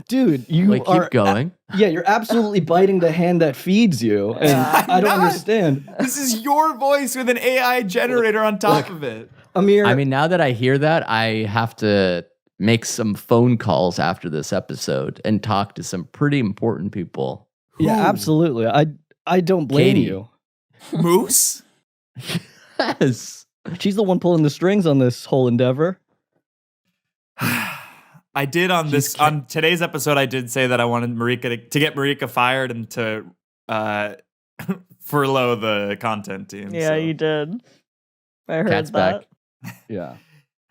Dude, you Wait, are keep going. Yeah, you're absolutely biting the hand that feeds you, and I don't not. understand. This is your voice with an AI generator on top of it. Amir, I mean, now that I hear that, I have to make some phone calls after this episode and talk to some pretty important people. yeah, absolutely. I don't blame Katie. you. Moose? Yes. She's the one pulling the strings on this whole endeavor. I did on today's episode. I did say that I wanted Marika to get Marika fired and to furlough the content team. Yeah, so. you did. I heard Cat's that. back. Yeah.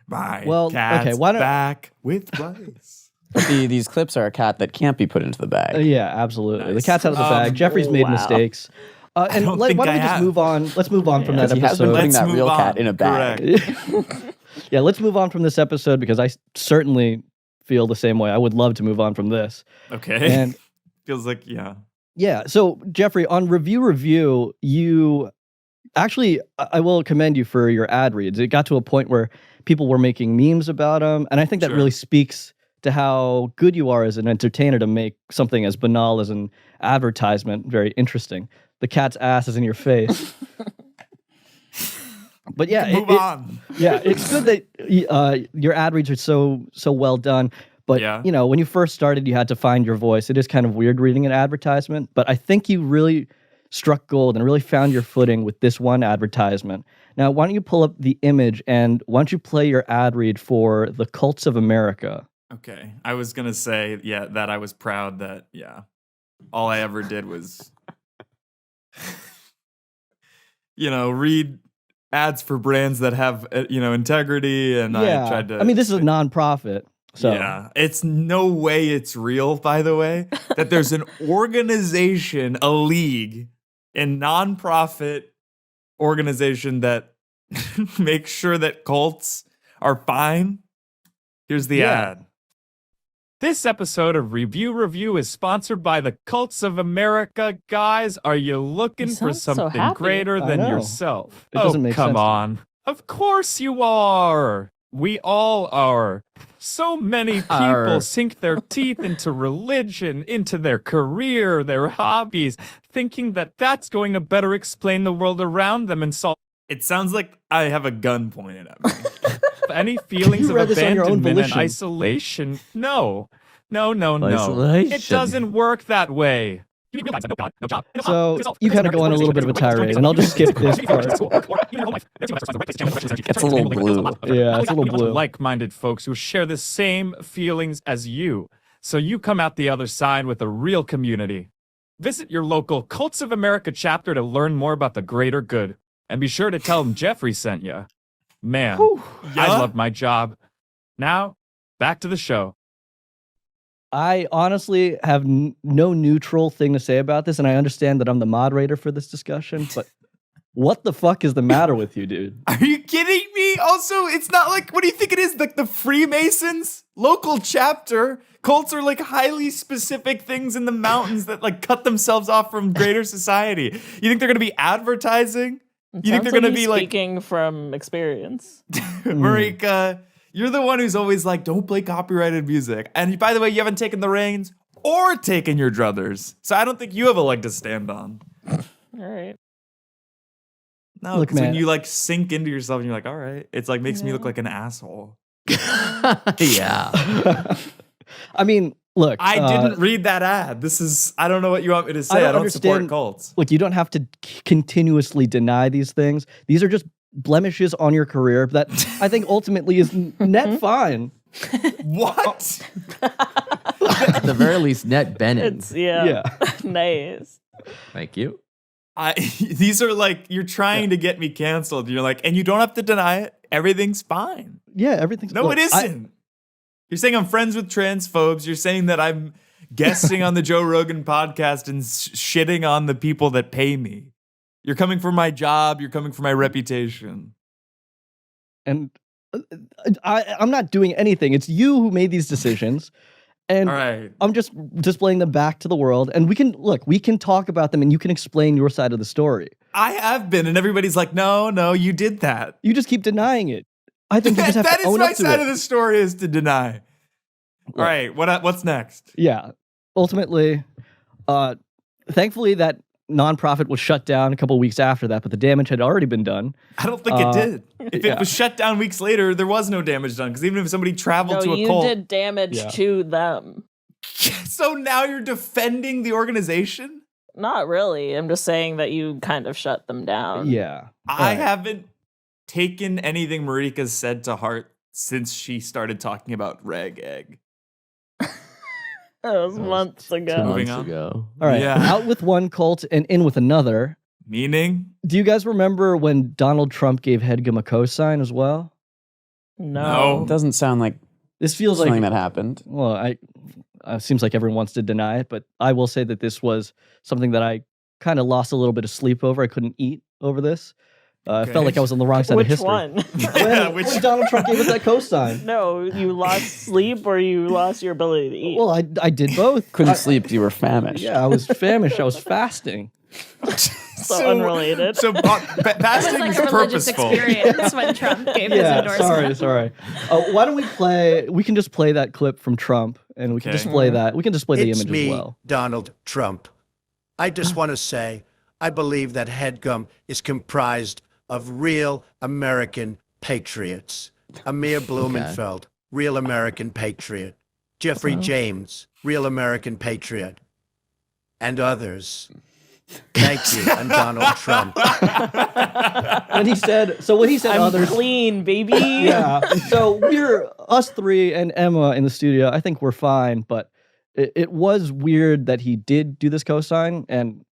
My Well, cat's okay, why don't- back with rice. But these clips are a cat that can't be put into the bag. Yeah, absolutely. The Nice. cat's out of the bag. Jeffrey's made wow. mistakes. And don't why think don't I we just have. move on? Let's move on from that He has been episode. putting Let's that move real on. cat in a bag. Yeah, let's move on from this episode because I certainly feel the same way. I would love to move on from this. Okay. And Feels like, yeah. Yeah. So Jeffrey, on review, you actually, I will commend you for your ad reads. It got to a point where people were making memes about them, and I think that really speaks to how good you are as an entertainer to make something as banal as an advertisement very interesting. The cat's ass is in your face. But yeah, move on. Yeah, it's good that your ad reads are so well done. But you know, when you first started, you had to find your voice. It is kind of weird reading an advertisement, but I think you really struck gold and really found your footing with this one advertisement. Now, why don't you pull up the image and why don't you play your ad read for the Cults of America? Okay. I was going to say, that I was proud that, all I ever did was, read ads for brands that have, integrity. And I tried to. I mean, this is a nonprofit. So. Yeah, it's no way it's real, by the way, that there's an organization, a league, a nonprofit organization that makes sure that cults are fine. Here's the ad. This episode of Review is sponsored by the Cults of America. Guys, are you looking for something greater than yourself? It doesn't make come sense. on. Of course you are. We all are. So many people sink their teeth into religion, into their career, their hobbies, thinking that that's going to better explain the world around them and solve. It sounds like I have a gun pointed at me. Any feelings of read this on your own abandonment and volition. isolation. No. Isolation. It doesn't work that way. So you kind of go on a little bit of a tirade, and I'll just skip this part. It's a little blue. Yeah, it's a little blue. Like-minded folks who share the same feelings as you. So you come out the other side with a real community. Visit your local Cults of America chapter to learn more about the greater good. And be sure to tell them Jeffrey sent you. Man, I love my job. Now, back to the show. I honestly have no neutral thing to say about this, and I understand that I'm the moderator for this discussion, but what the fuck is the matter with you, dude? Are you kidding me? Also, it's not like, what do you think it is? Like the Freemasons? Local chapter? Cults are like highly specific things in the mountains that like cut themselves off from greater society. You think they're going to be advertising? You think they're going to be like... Speaking from experience. Marika, you're the one who's always like, don't play copyrighted music. And by the way, you haven't taken the reins or taken your druthers. So I don't think you have a leg to stand on. All right. No, Look, because when man. you like sink into yourself and you're like, all right, it's like makes me look like an asshole. Yeah. I mean, look. I didn't read that ad. I don't know what you want me to say. I don't support cults. Look, you don't have to continuously deny these things. These are just blemishes on your career that I think ultimately is net fine. What? At the very least, net Benin. Yeah. Nice. Thank you. These are like, you're trying to get me canceled. You're like, and you don't have to deny it. Everything's fine. Yeah, everything's No, look, it isn't. You're saying I'm friends with transphobes. You're saying that I'm guesting on the Joe Rogan podcast and shitting on the people that pay me. You're coming for my job. You're coming for my reputation. And I'm not doing anything. It's you who made these decisions. And all right. I'm just displaying them back to the world. And we can talk about them and you can explain your side of the story. I have been, and everybody's like, no, you did that. You just keep denying it. I think you just have that to is own my up to side it. of the story, is to deny. All right, what's next? Yeah. Ultimately, thankfully that nonprofit was shut down a couple of weeks after that, but the damage had already been done. I don't think it did. If it was shut down weeks later, there was no damage done, because even if somebody traveled to a cult. You did damage to them. So now you're defending the organization? Not really. I'm just saying that you kind of shut them down. Yeah. I haven't taken anything Marika's said to heart since she started talking about reg egg. That was months ago. 2 Moving months on. ago. All right. Yeah. Out with one cult and in with another. Meaning? Do you guys remember when Donald Trump gave Headgum a cosign as well? No. It doesn't sound like This feels something like that happened. Well, seems like everyone wants to deny it, but I will say that this was something that I kind of lost a little bit of sleep over. I couldn't eat over this. I felt like I was on the wrong side Which of history. one? When Donald Trump gave us that cosign. No, you lost sleep or you lost your ability to eat. Well, I did both. Couldn't sleep because you were famished. Yeah, I was famished. I was fasting. So unrelated. So fasting like is a religious purposeful. experience when Trump gave his endorsement. Sorry. Why don't we play? We can just play that clip from Trump, and we can display that. We can display the It's image me, as well. Donald Trump. I just want to say, I believe that Headgum is comprised of real American patriots. Amir Blumenfeld, real American patriot. Jeffrey James, real American patriot. And others. Thank you, I'm Donald Trump. When he said I'm others, clean, baby. yeah. So we're us three and Emma in the studio. I think we're fine, but it was weird that he did do this cosign, and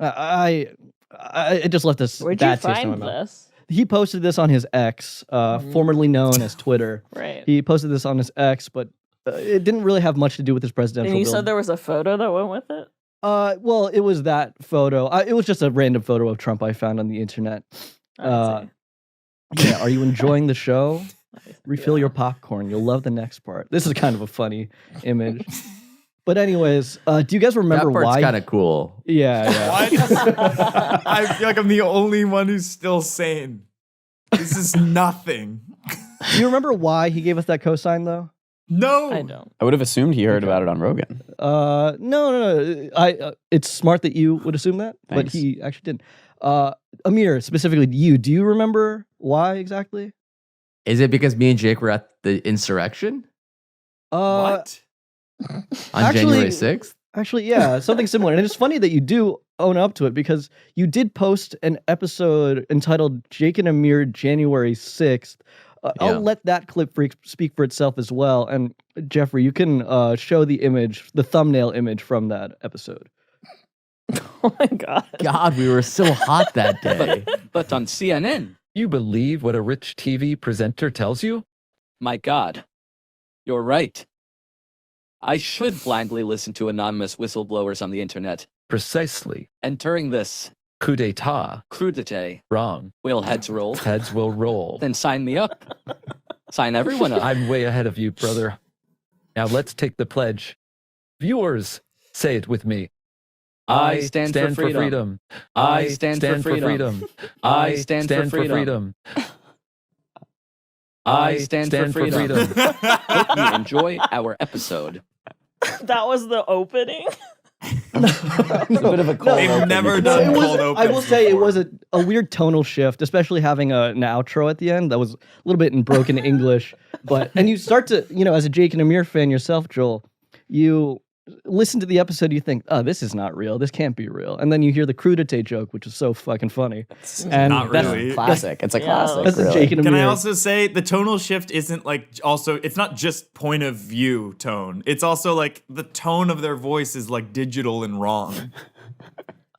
I it just left this Where'd you bad taste in my find mouth. this? He posted this on his X, formerly known as Twitter. Right. He posted this on his X, but it didn't really have much to do with his presidential. And you build. said there was a photo that went with it? Well, it was that photo. It was just a random photo of Trump I found on the internet. Yeah, are you enjoying the show? Refill your popcorn. You'll love the next part. This is kind of a funny image. But anyways, do you guys remember That part's why? kind of cool. Yeah. I feel like I'm the only one who's still sane. This is nothing. Do you remember why he gave us that cosign though? No, I don't. I would have assumed he heard about it on Rogan. No. It's smart that you would assume that, Thanks. but he actually didn't. Amir, specifically you, do you remember why exactly? Is it because me and Jake were at the insurrection What? on January 6th? Actually, yeah, something similar. And it's funny that you do own up to it because you did post an episode entitled Jake and Amir January 6th. I'll let that clip speak for itself as well. And Jeffrey, you can show the image, the thumbnail image from that episode. Oh my God. God, we were so hot that day. But on CNN. You believe what a rich TV presenter tells you? My God, you're right. I should blindly listen to anonymous whistleblowers on the internet. Precisely. Entering this Coup d'etat. crudité. Wrong. Will heads roll? Heads will roll. Then sign me up. Sign everyone up. I'm way ahead of you, brother. Now let's take the pledge. Viewers, say it with me. I stand for freedom. I stand for freedom. I stand for freedom. I stand for freedom. Hope you enjoy our episode. That was the opening? It's a bit of a cold They've open. never done cold I open. will say it was a weird tonal shift, especially having an outro at the end that was a little bit in broken English. And you start to, as a Jake and Amir fan yourself, Joel, you listen to the episode, you think, oh, this is not real. This can't be real. And then you hear the crudité joke, which is so fucking funny. And not really. Classic. It's a classic. That's really. a Jake and Can Amir. I also say the tonal shift isn't like it's not just point of view tone. It's also like the tone of their voice is like digital and wrong.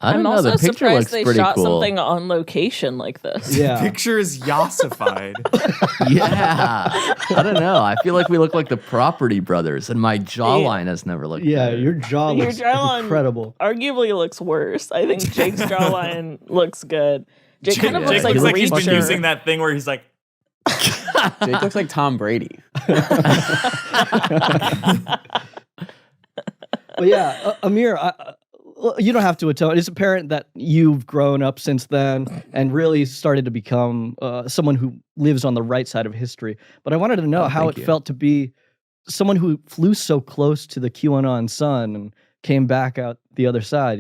I don't I'm know. also The picture surprised looks they pretty shot cool. something on location like this. Yeah. Picture is yassified. Yeah. I don't know. I feel like we look like the Property Brothers, and my jawline has never looked better. Your jaw Your looks jawline incredible. arguably looks worse. I think Jake's jawline looks good. Jake kind of Jake looks like looks like he's been Reacher. using that thing where he's like, Jake looks like Tom Brady. But yeah, Amir, you don't have to atone. It's apparent that you've grown up since then and really started to become someone who lives on the right side of history. But I wanted to know how it felt to be someone who flew so close to the QAnon sun and came back out the other side,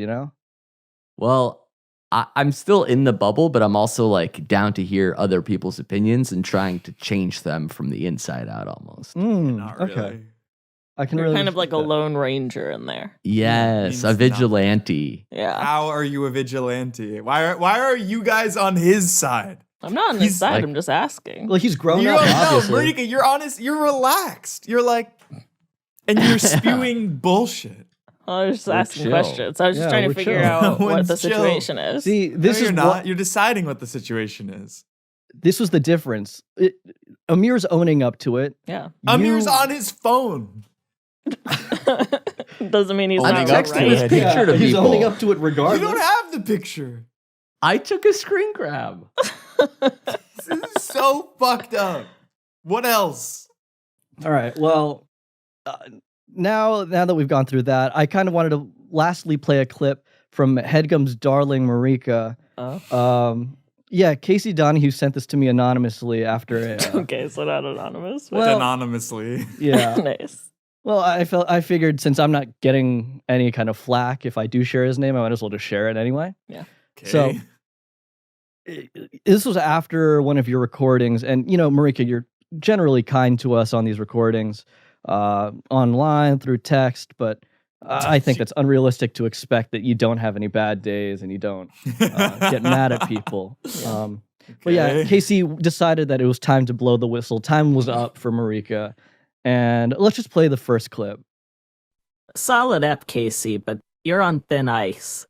Well, I'm still in the bubble, but I'm also like down to hear other people's opinions and trying to change them from the inside out almost. not really. Okay. I can You're really kind of like a respect that. lone ranger in there. Yes, a vigilante. Yeah. How are you a vigilante? Why are you guys on his side? I'm not on his side. like- I'm just asking. Well, he's grown You up, don't know, obviously. Marika, you're honest. You're relaxed. You're like, and you're spewing bullshit. I was just We're asking chill. questions. I was just trying to we're figure chill. out what Everyone's the chill. situation is. See, this No, is you're not. what, You're deciding what the situation is. this was the difference. Amir's owning up to it. Yeah. Amir's on his phone. Doesn't mean he's I'm not texting right. this picture to he's people. owning up to it You regardless. don't have the picture. I took a screen grab. This is so fucked up. What else? All right. Well, now that we've gone through that, I kind of wanted to lastly play a clip from Headgum's darling Marika. Yeah, Casey Donahue sent this to me anonymously after a... Okay, so not anonymous. Well- Anonymously. Yeah. Nice. Well, I figured since I'm not getting any kind of flack if I do share his name, I might as well just share it anyway. Yeah. So this was after one of your recordings, and you know, Marika, you're generally kind to us on these recordings, online through text, but I think that's unrealistic to expect that you don't have any bad days and you don't get mad at people. But yeah, Casey decided that it was time to blow the whistle. Time was up for Marika. And let's just play the first clip. Solid ep, Casey, but you're on thin ice.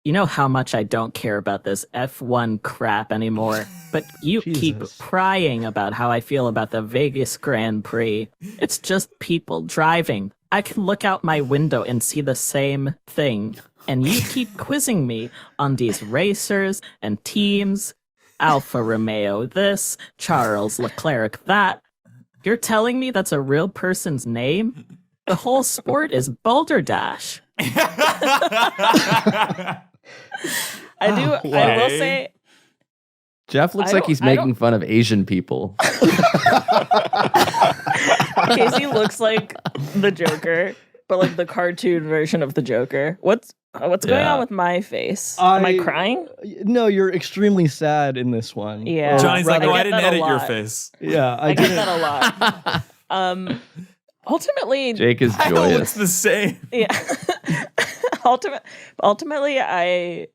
You know how much I don't care about this F1 crap anymore, but you keep prying about how I feel about the Vegas Grand Prix. It's just people driving. I can look out my window and see the same thing, and you keep quizzing me on these racers and teams. Alfa Romeo this, Charles Leclerc that. You're telling me that's a real person's name? The whole sport is Boulder Dash. I will say, Geoff looks like he's making fun of Asian people. Casey looks like the Joker, but like the cartoon version of the Joker. What's going on with my face? Am I crying? No, you're extremely sad in this one. Yeah. Johnny's like, I I get didn't that a edit your lot. face. Yeah, I get that a lot. Ultimately, Jake is I know joyous. it's the same. Yeah. Ultimately, I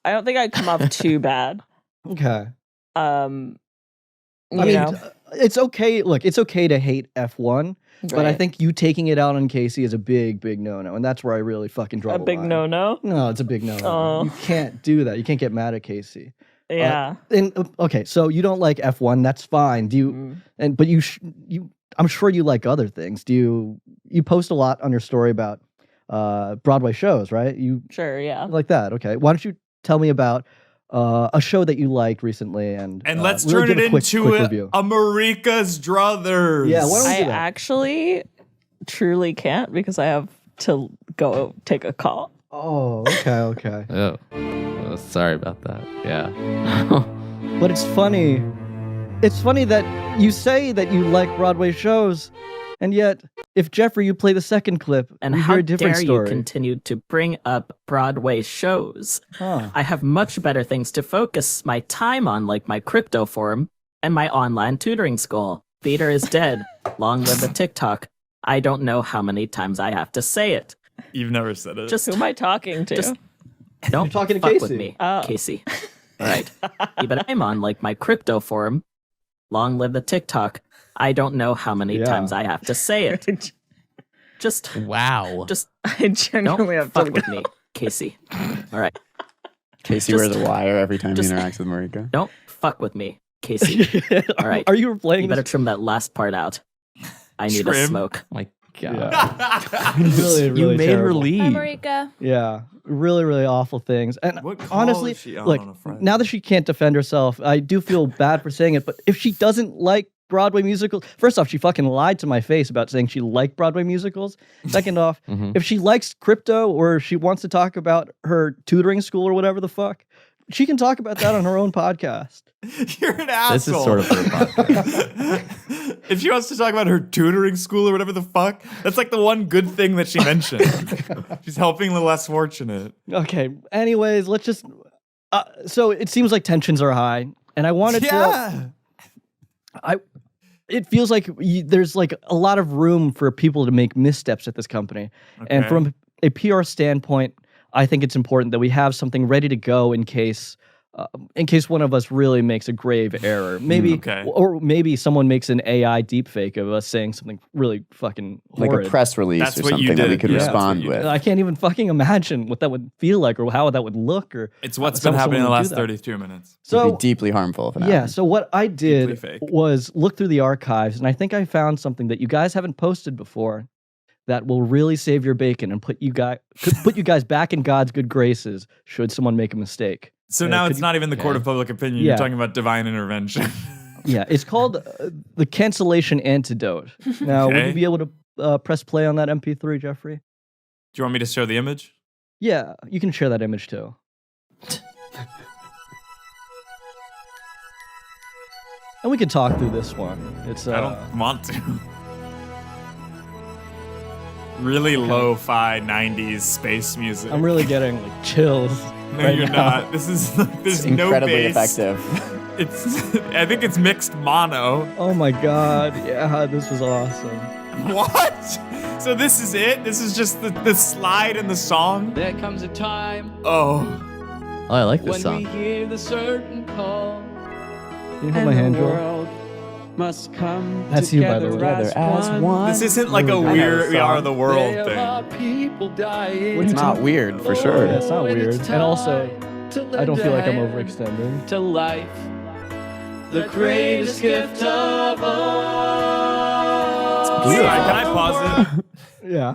don't think I come off too bad. Okay. I mean, it's okay. Look, it's okay to hate F1, but I Right. think you taking it out on Casey is a big, big no-no, and that's where I really fucking draw a the big line. no-no. No, it's a big no-no. Oh. You can't do that. You can't get mad at Casey. Yeah. Okay, so you don't like F1. That's fine. Do you? But you, I'm sure you like other things. Do you post a lot on your story about Broadway shows, right? You Sure, yeah. like that? Okay. Why don't you tell me about a show that you liked recently and let's really turn give it a quick into review. a Marika's Druthers. Yeah, why don't we I do that? actually truly can't because I have to go take a call. Oh, okay. Oh, sorry about that. Yeah. But it's funny. It's funny that you say that you like Broadway shows, and yet, if Jeffrey, you play the second clip, And we how hear a different dare story. you continue to bring up Broadway shows? Huh. I have much better things to focus my time on, like my crypto forum and my online tutoring school. Theater is dead. Long live the TikTok. I don't know how many times I have to say it. You've never said it. Just Who am I talking to? Just don't talking to fuck Casey. with me, Oh. Casey. All right. Yeah, but I'm on like my crypto forum. Long live the TikTok. I don't know how many Yeah. times I have to say it. Just wow. Just I genuinely don't have fuck to with go. me, Casey. All right. Casey Just- wears a wire every time he just- interacts with Marika. Don't fuck with me, Casey. All right. Are you playing You better this? trim that last part out. I need a Trim? smoke. My Yeah. God. Really, you really made her terrible. leave. Hi, Marika. Yeah, really, really awful things. And What call honestly, is she on look, a Friday? now that she can't defend herself, I do feel bad for saying it. But if she doesn't like Broadway musicals, first off, she fucking lied to my face about saying she liked Broadway musicals. Second off, if she likes crypto or she wants to talk about her tutoring school or whatever the fuck, she can talk about that on her own podcast. You're an asshole. This is sort of her podcast. If she wants to talk about her tutoring school or whatever the fuck, that's like the one good thing that she mentioned. She's helping the less fortunate. Okay. Anyways, let's just. So it seems like tensions are high, and I wanted to. It feels like there's like a lot of room for people to make missteps at this company, and Okay. from a PR standpoint, I think it's important that we have something ready to go in case one of us really makes a grave error. Maybe, Okay. or maybe someone makes an AI deepfake of us saying something really fucking Like horrid. a press release That's or what you something that we did. could Yeah, that's what respond you with. did. I can't even fucking imagine what that would feel like or how that would look. Or It's what's how been happening in the someone would last do that. 32 minutes. It'd So be deeply harmful if it yeah, happened. so what I did Deeply fake. was look through the archives, and I think I found something that you guys haven't posted before that will really save your bacon and put you guys back in God's good graces should someone make a mistake. So now it's not even the court of public opinion. Yeah. You're talking about divine intervention. Yeah, it's called the cancellation antidote. Now, would you be able to press play on that MP3, Jeffrey? Do you want me to show the image? Yeah, you can share that image too. And we can talk through this one. It's I don't want to. Really lo-fi 90s space music. I'm really getting like chills. No, right you're now. not. This is there's no incredibly bass. effective. It's I think it's mixed mono. Oh my god. Yeah, this was awesome. What? So this is it? This is just the slide in the song? There comes a time. Oh. Oh, I like this when song. we hear the certain call. Can you hold my hand, Joel? World must come That's you, by the way. together as one. This isn't like a weird We Are the World There thing. are people dying. It's not weird, for sure. Yeah, it's not weird. And also, to I don't feel like I'm lend a overextending. to life, the greatest gift of all. Sorry, can I pause it? Yeah.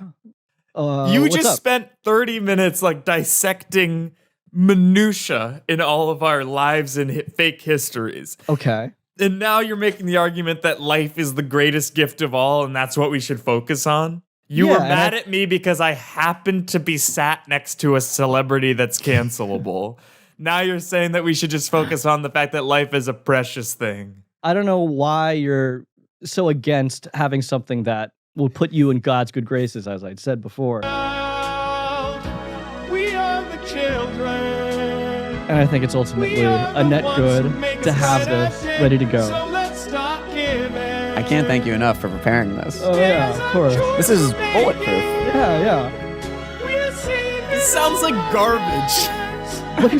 You what's just up? spent 30 minutes like dissecting minutia in all of our lives and fake histories. Okay. And now you're making the argument that life is the greatest gift of all and that's what we should focus on? You Yeah, were and mad at me because I happened to be sat next to a celebrity that's cancelable. Now you're saying that we should just focus on the fact that life is a precious thing. I don't know why you're so against having something that will put you in God's good graces, as I'd said before. We are the children. And I think it's ultimately a net good to have this ready to go. So let's start giving. I can't thank you enough for preparing this. Oh yeah, of course. This is bulletproof. Yeah. This sounds like garbage. What you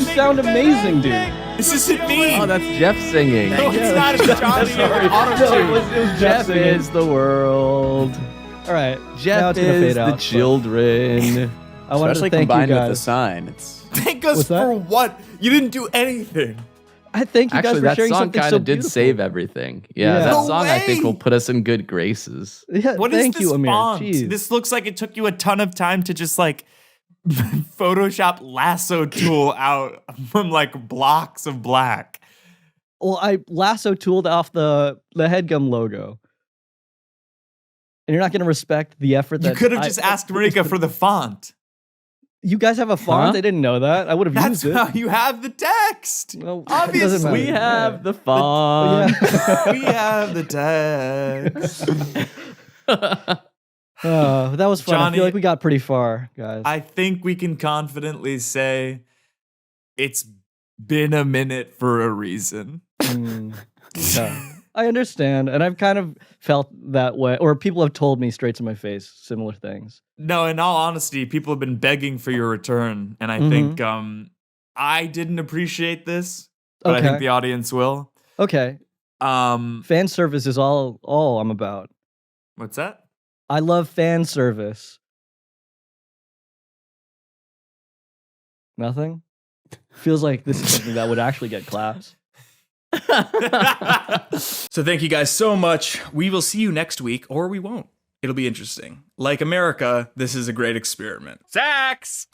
sound amazing, dude. This isn't me. Oh, that's Geoff singing. No, it's not. It's Johnny. Sorry. No, it was Jeff Geoff singing. is the world. All right, now Geoff it's gonna is fade the out, but children. I wanted Especially to thank you combined with the guys. sign. It's Thank us What's that? for what? You didn't do anything. I thank you guys Actually, for that sharing song something kind so of did beautiful. save everything. Yeah, Yeah. that No song I think way! will put us in good graces. Yeah, What is thank this you, Amir. font? Jeez. This looks like it took you a ton of time to just like Photoshop lasso tool out from like blocks of black. Well, I lasso tooled off the Headgum logo. And you're not going to respect the effort that You could have just asked Marika for the font. You guys have a font? Huh? I didn't know that. I would have That's used it. how you have the text. Well, it Obviously. doesn't matter. We have the Yeah. font. We have the text. That was fun. I Johnny, feel like we got pretty far, guys. I think we can confidently say it's been a minute for a reason. Yeah. I understand, and I've kind of felt that way, or people have told me straight to my face similar things. No, in all honesty, people have been begging for your return, and I think I didn't appreciate this, but I think the audience will. Okay. Fan service is all I'm about. What's that? I love fan service. Nothing? Feels like this is something that would actually get claps. So thank you guys so much. We will see you next week, or we won't. It'll be interesting. Like America, this is a great experiment. Sex!